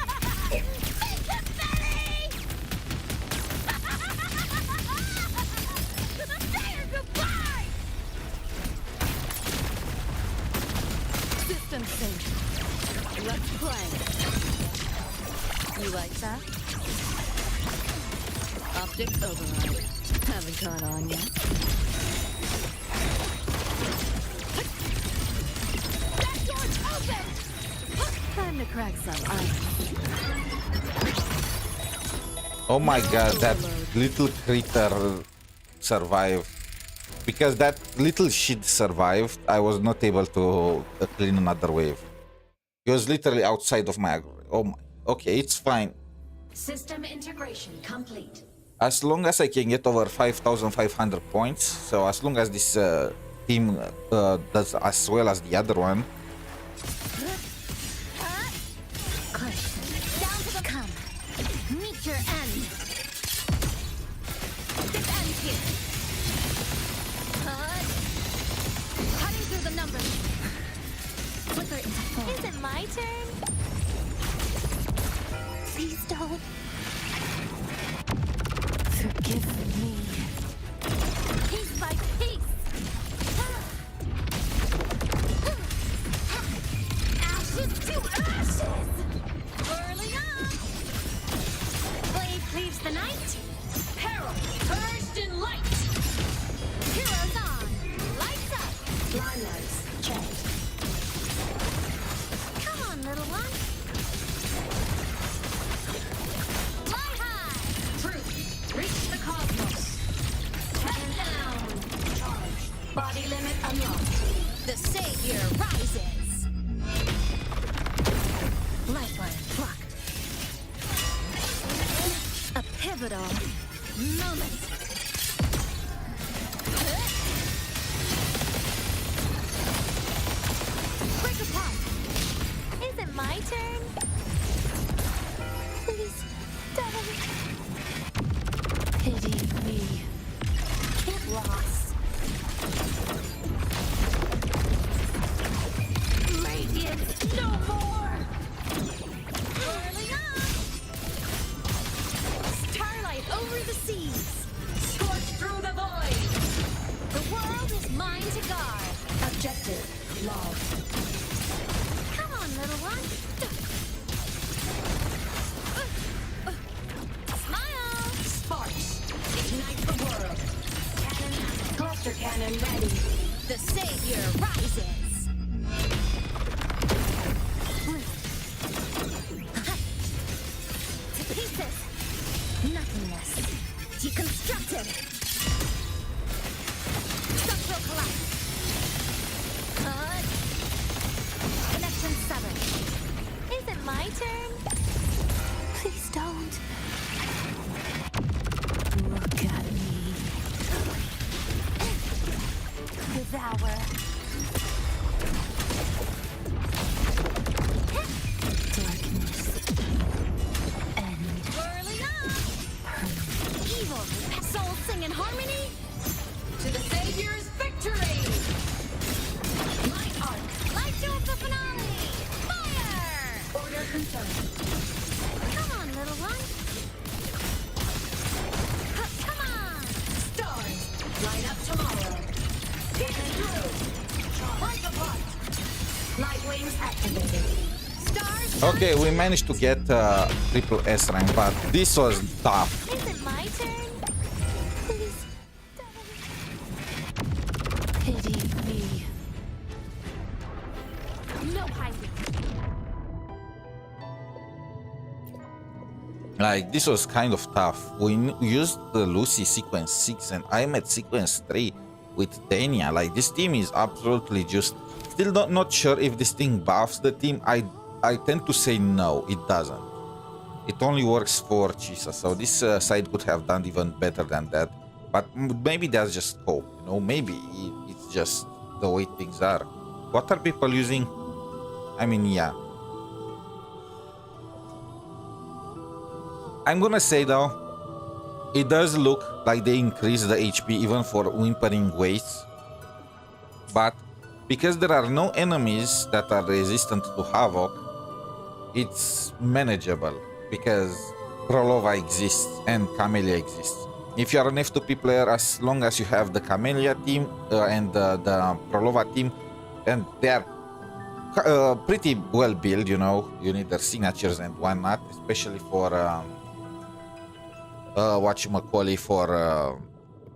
System sync. Let's play. You like that? Optic override. Haven't caught on yet. That door's open! Time to crack some ice. Oh my god, that little critter survived. Because that little shit survived, I was not able to clean another wave. He was literally outside of my... Oh my... Okay, it's fine. System integration complete. As long as I can get over 5,500 points, so as long as this team does as well as the other one. Down to the come. Meet your end. This ends here. Cutting through the numbers. Flicker into form. Is it my turn? Please don't. Forgive me. Piece by piece. Ashes to ashes. Whirling up. Blade cleaves the night. Peril purged in light. Heroes on. Lights up. Lynae checked. Come on, little one. Fly high. Truth. Reach the cosmos. Head down. Charge. Body limit unlocked. The savior rises. Lifeline blocked. A pivotal Moment. Break apart. Is it my turn? Please don't. pity me. Get lost. Radiance, no more. Whirling up. Starlight over the seas. Scorch through the void. The world is mine to guard. Objective lost. Come on, little one. Smile. Sparks. Ignite the world. Cannon. Cluster cannon ready. The savior rises. To pieces. Nothingness. Deconstructed. Structural collapse. Cut. Connection severed. Is it my turn? Please don't. Look at me. Devour. Darkness. End. Whirling up. Evil. Souls sing in harmony. To the Savior's victory. Light arc. Light to the finale. Fire. Order confirmed. Come on, little one. Come on. Stars. Light up tomorrow. Cannon through. Break apart. Light wings activated. Stars. Okay, we managed to get triple S rank, but this was tough. Is it my turn? Please don't. Pity me. No hiding. Like, this was kind of tough. We used the Lucy sequence 6 and aemeath sequence 3 with Dania. Like, this team is absolutely just... Still not sure if this thing buffs the team. I tend to say no, it doesn't. It only works for Chisa, so this side could have done even better than that. But maybe that's just scope, you know? Maybe it's It's just the way things are. What are people using? I mean, yeah. I'm gonna say though, it does look like they increase the HP even for Whimpering Wastes, but because there are no enemies that are resistant to Havoc, it's manageable because Prolova exists and Camellia exists. If you are an F2P player, as long as you have the Camellia team and the Prolova team, and they are pretty well built, you know, you need their signatures and whatnot, especially for whatchamacallit for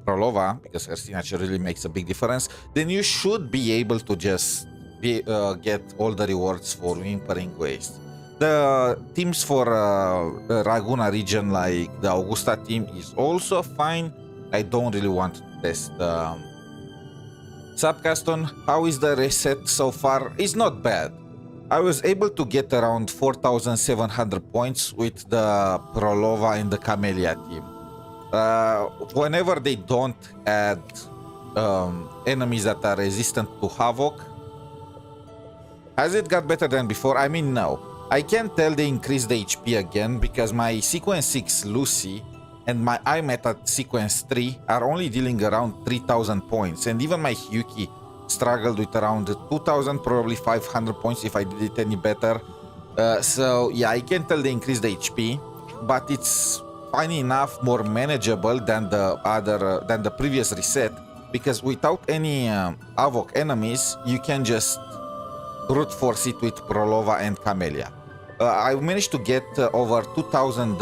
Prolova, because her signature really makes a big difference, then you should be able to just get all the rewards for Whimpering Wastes. The teams for the Raguna region, like the Augusta team, is also fine. I don't really want to test Subcaston. How is the reset so far? It's not bad. I was able to get around 4,700 points with the Prolova and the Camellia team. Whenever they don't add enemies that are resistant to Havoc, has it got better than before? I mean, no. I can tell they increased the HP again because my Sequence 6 Lucy and my aemeath at Sequence 3 are only dealing around 3,000 points, and even my Hyuki struggled with around 2,000, probably 500 points if I did it any better. So yeah, I can tell they increased the HP, but it's funny enough more manageable than the previous reset, because without any Havoc enemies, you can just brute force it with Prolova and Camellia. I managed to get over 2,000.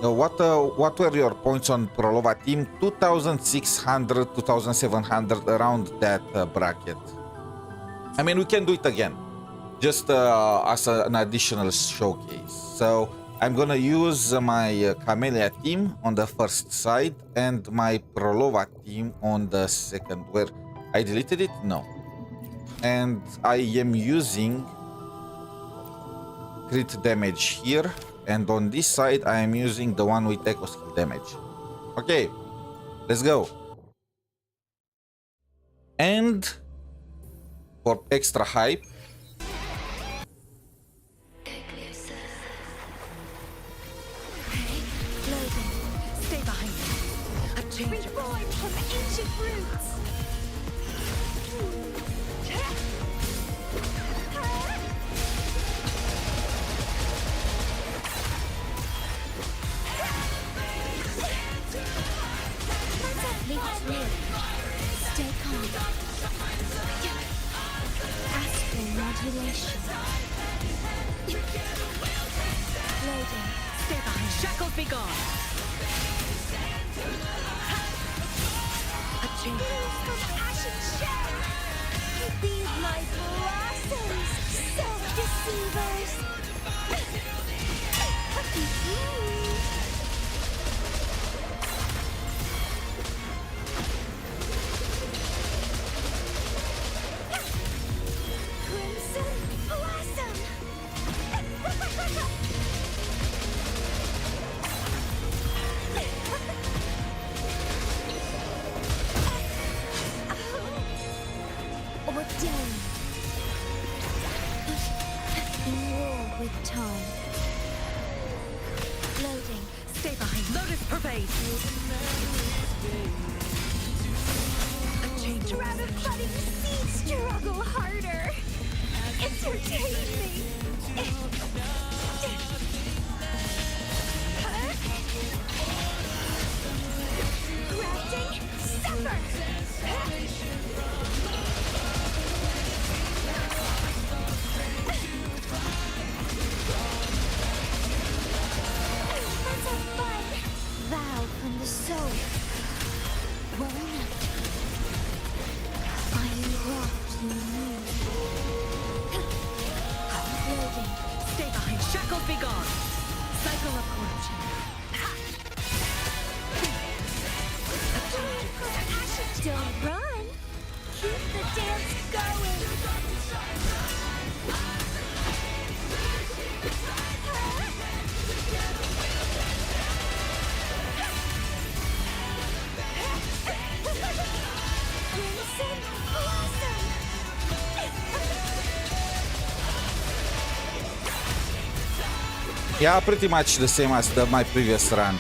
What were your points on Prolova team? 2,600, 2,700, around that bracket. I mean, we can do it again, just as an additional showcase. So I'm gonna use my Camellia team on the first side and my Prolova team on the second. Where I deleted it? No. And I am using crit damage here, and on this side I am using the one with echo skill damage. Okay, let's go. And for extra hype, Stay behind me. A change of Reborn from ancient roots. Stay calm. Astral modulation. Loading. Stay behind. Shackles be gone. A change. From ashen shell. These my blossoms, self-deceivers. Crimson blossom. Ordained. In war with time. Loading. Stay behind. Lotus pervade. A change of Budding seeds struggle harder. Entertain me. Crafting suffer. That's a fun vow from the soul. Well enough. I erupt in you. Loading. Stay behind. Shackles be gone. Cycle of corruption. Don't run. Keep the dance going. Crimson Yeah, pretty much the same as my previous run.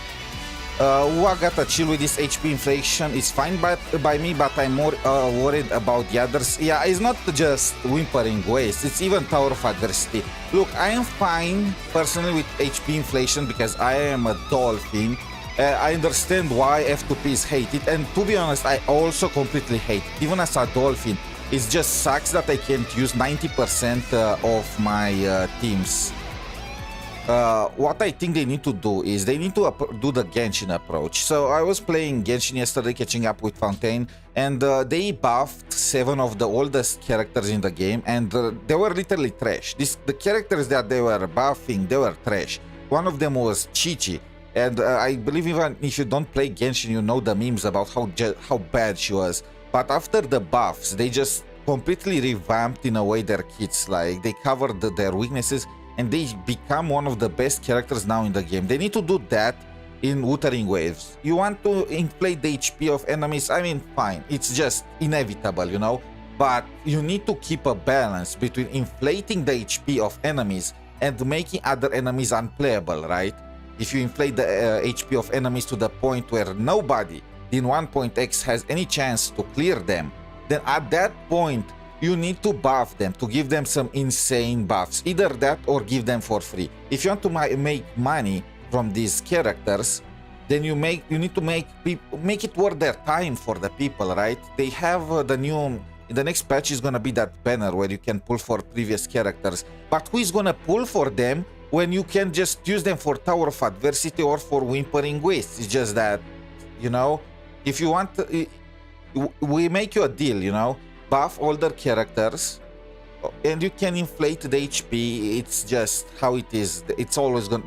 Whiwa got a chill with this HP inflation. It's fine by me, but I'm more worried about the others. Yeah, it's not just Whimpering Wastes, it's even Tower of Adversity. Look, I am fine personally with HP inflation because I am a dolphin. I understand why F2P is hated, and to be honest, I also completely hate it. Even as a dolphin, it just sucks that I can't use 90% of my teams. What I think they need to do is they need to do the Genshin approach. So I was playing Genshin yesterday, catching up with Fontaine, and they buffed 7 of the oldest characters in the game, and they were literally trash. The characters that they were buffing, they were trash. One of them was Chi-Chi, and I believe even if you don't play Genshin, you know the memes about how bad she was. But after the buffs, they just completely revamped in a way their kits. Like, they covered their weaknesses, and they become one of the best characters now in the game. They need to do that in Wuthering Waves. You want to inflate the HP of enemies, I mean, fine. It's just inevitable, you know? But you need to keep a balance between inflating the HP of enemies and making other enemies unplayable, right? If you inflate the HP of enemies to the point where nobody in 1.x has any chance to clear them, then at that point, you need to buff them, to give them some insane buffs. Either that or give them for free. If you want to make money from these characters, then you need to make it worth their time for the people, right? They have the next patch is gonna be that banner where you can pull for previous characters. But who is gonna pull for them when you can just use them for Tower of Adversity or for Whimpering Wastes? It's just that, you know, if you want, we make you a deal, you know? Buff older characters and you can inflate the HP. It's just how it is.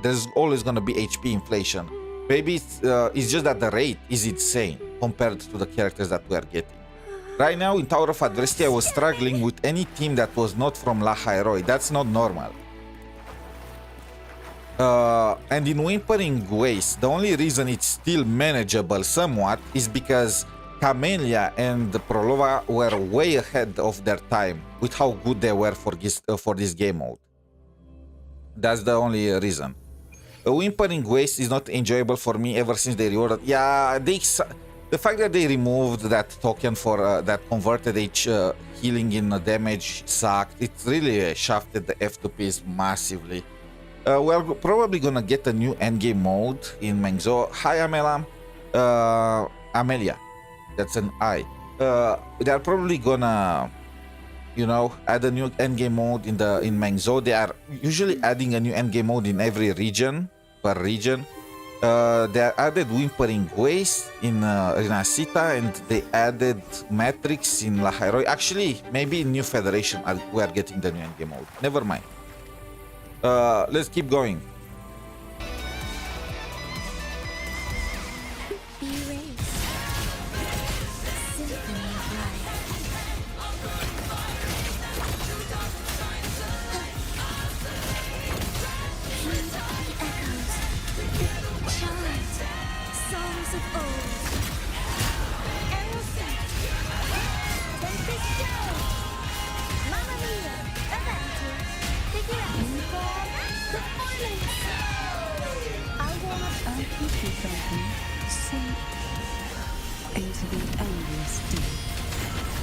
There's always gonna be HP inflation. Maybe it's just that the rate is insane compared to the characters that we are getting. Right now in Tower of Adversity, I was struggling with any team that was not from lynae. That's not normal. And in Whimpering Wastes, the only reason it's still manageable somewhat is because Camellia and Prolova were way ahead of their time with how good they were for this game mode. That's the only reason. Whimpering Wastes is not enjoyable for me ever since they rewarded. Yeah, the fact that they removed that token for that converted healing in damage sucked. It really shafted the F2Ps massively. We're probably gonna get a new endgame mode in Mengzo. Hi, Amelia. That's an I. They're probably gonna, you know, add a new endgame mode in Mengzo. They are usually adding a new endgame mode in every region, per region. They added Whimpering Wastes in Rinasita, and they added Matrix in lynae. Actually, maybe in New Federation we are getting the new endgame mode. Never mind. Let's keep going.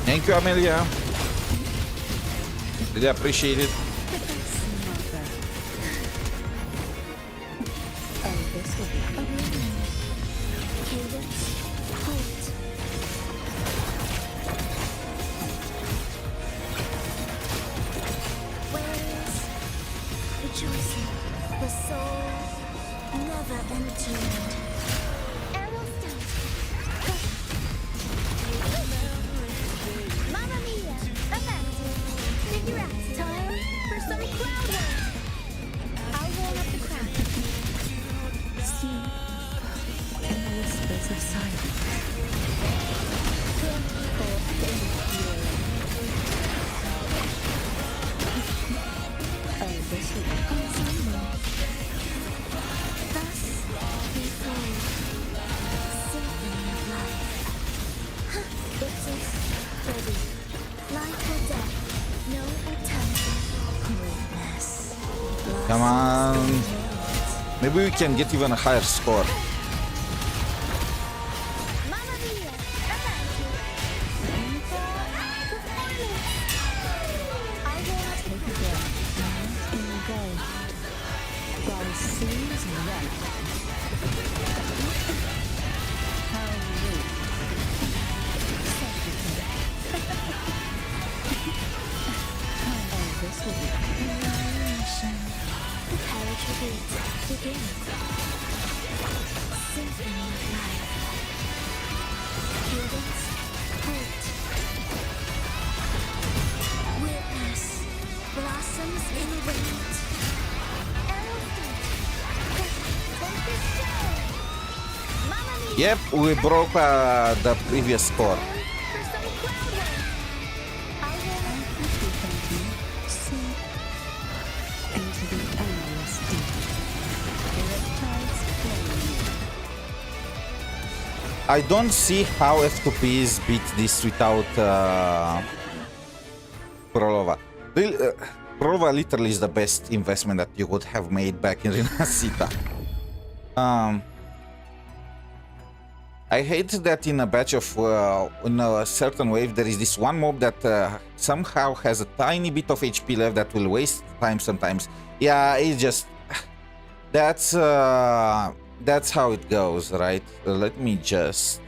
Thank you, Amelia. Really appreciate it. Come on. Maybe we can get even a higher score. Mamma mia! Avanti! I will take a breath and go. God sees right. How rude. Oh, this will be annihilation. The carriage begins. Symphony of life. Feelings, hope. Witness blossoms in wind. Elephant. Take the show. Mamma mia! Yep, we broke the previous score. For some cloud rain. I will thank you. Sink into the endless deep. The riptides flame. I don't see how F2Ps beat this without Prolova. Prolova literally is the best investment that you would have made back in Renacita. I hate that in a batch of in a certain wave there is this one mob that somehow has a tiny bit of HP left that will waste time sometimes. Yeah, it's just that's how it goes, right? Let me just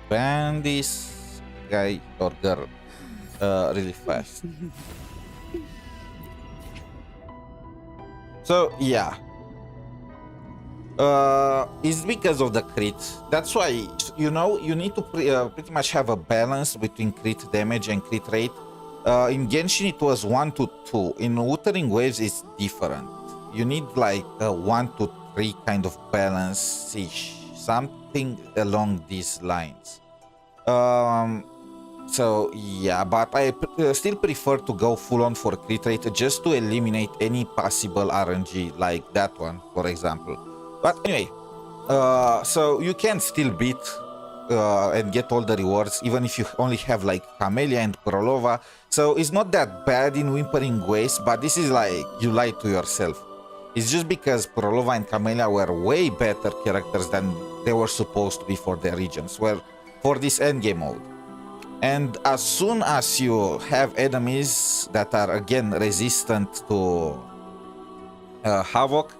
ban this guy or girl really fast. So yeah. It's because of the crit. That's why, you know, you need to pretty much have a balance between crit damage and crit rate. In Genshin it was 1 to 2. In Wuthering Waves it's different. You need like a 1 to 3 kind of balance-ish. Something along these lines. So yeah, but I still prefer to go full-on for crit rate just to eliminate any possible RNG like that one, for example. But anyway, so you can still beat and get all the rewards even if you only have like Camellia and Prolova. So it's not that bad in Whimpering Wastes, but this is like you lied to yourself. It's just because Prolova and Camellia were way better characters than they were supposed to be for their regions, well, for this endgame mode. And as soon as you have enemies that are again resistant to Havoc,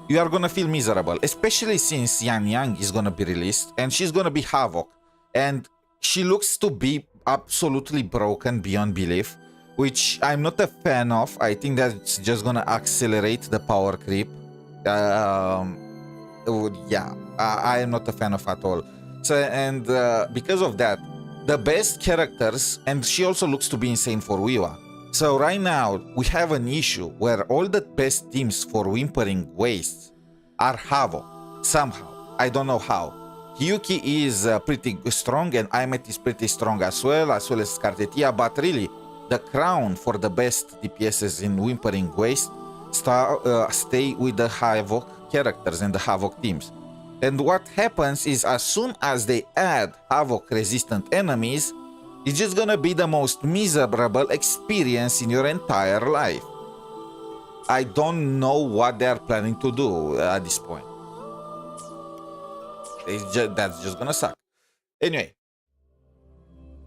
you are gonna feel miserable, especially since Yan Yang is gonna be released and she's gonna be Havoc, and she looks to be absolutely broken beyond belief, which I'm not a fan of. I think that's just gonna accelerate the power creep. Yeah, I am not a fan of at all. So, and because of that, the best characters, and she also looks to be insane for Whiwa. So right now, we have an issue where all the best teams for Whimpering Wastes are Havoc, somehow. I don't know how. Hyuki is pretty strong, and aemeath is pretty strong as well as Skartetia, but really, the crown for the best DPSs in Whimpering Wastes stay with the Havoc characters and the Havoc teams. And what happens is, as soon as they add Havoc resistant enemies, it's just gonna be the most miserable experience in your entire life. I don't know what they are planning to do at this point. That's just gonna suck. Anyway,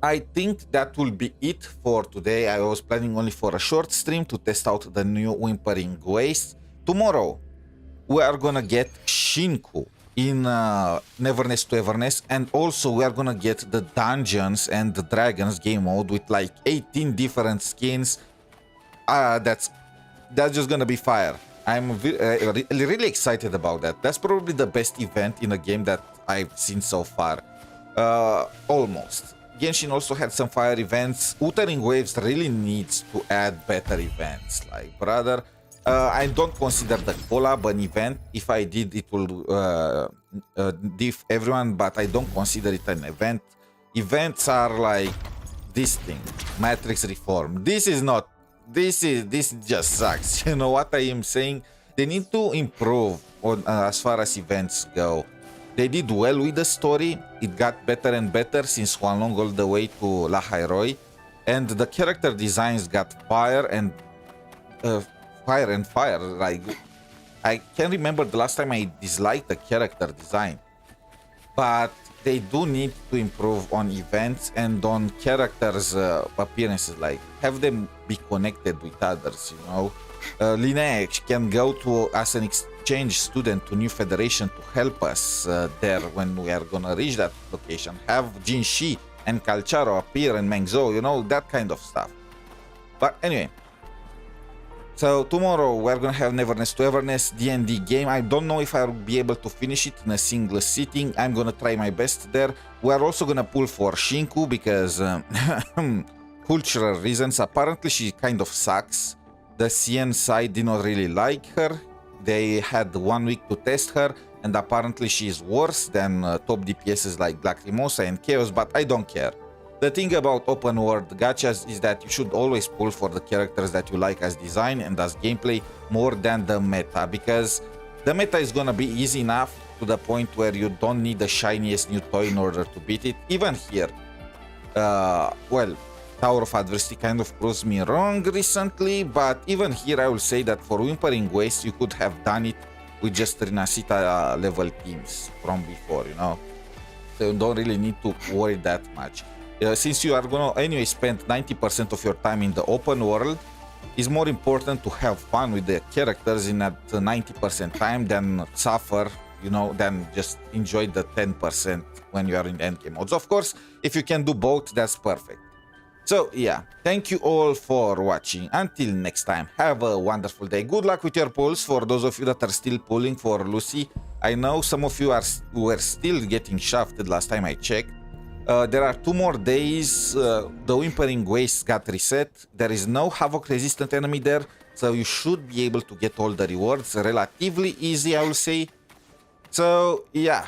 I think that will be it for today. I was planning only for a short stream to test out the new Whimpering Wastes. Tomorrow, we are gonna get Shinku in Neverness to Everness, and also we are gonna get the Dungeons and the Dragons game mode with like 18 different skins. That's just gonna be fire. I'm really excited about that. That's probably the best event in a game that I've seen so far. Almost. Genshin also had some fire events. Wuthering Waves really needs to add better events. Like, brother, I don't consider the collab an event. If I did, it will diff everyone, but I don't consider it an event. Events are like this thing, Matrix Reform. This just sucks. You know what I am saying? They need to improve on as far as events go. They did well with the story. It got better and better since Huanglong all the way to La Hairoi, and the character designs got fire. Like, I can't remember the last time I disliked the character design, but they do need to improve on events and on characters' appearances, like have them be connected with others, you know. Lynae can go to as an exchange student to New Federation to help us there when we are gonna reach that location. Have Jinshi and Calcharo appear in Mengzhou, you know, that kind of stuff. But anyway, so tomorrow we're gonna have Neverness to Everness D&D game. I don't know if I'll be able to finish it in a single sitting. I'm gonna try my best there. We're also gonna pull for Shinku because cultural reasons. Apparently she kind of sucks. The CN side did not really like her. They had 1 week to test her, and apparently she is worse than top DPSs like Black Rimosa and Chaos, but I don't care. The thing about open world gachas is that you should always pull for the characters that you like as design and as gameplay more than the meta, because the meta is gonna be easy enough to the point where you don't need the shiniest new toy in order to beat it. Even here, well, Tower of Adversity kind of proves me wrong recently, but even here I will say that for Whimpering Wastes you could have done it with just Rinascita level teams from before, you know, so you don't really need to worry that much. Since you are gonna anyway spend 90% of your time in the open world, it's more important to have fun with the characters in that 90% time than suffer, you know, than just enjoy the 10% when you are in endgame modes. Of course, if you can do both, that's perfect. So yeah, thank you all for watching. Until next time, have a wonderful day. Good luck with your pulls for those of you that are still pulling for Lucy. I know some of you were still getting shafted last time I checked. There are 2 more days. The Whimpering Wastes got reset. There is no Havoc resistant enemy there, so you should be able to get all the rewards relatively easy, I will say. So yeah,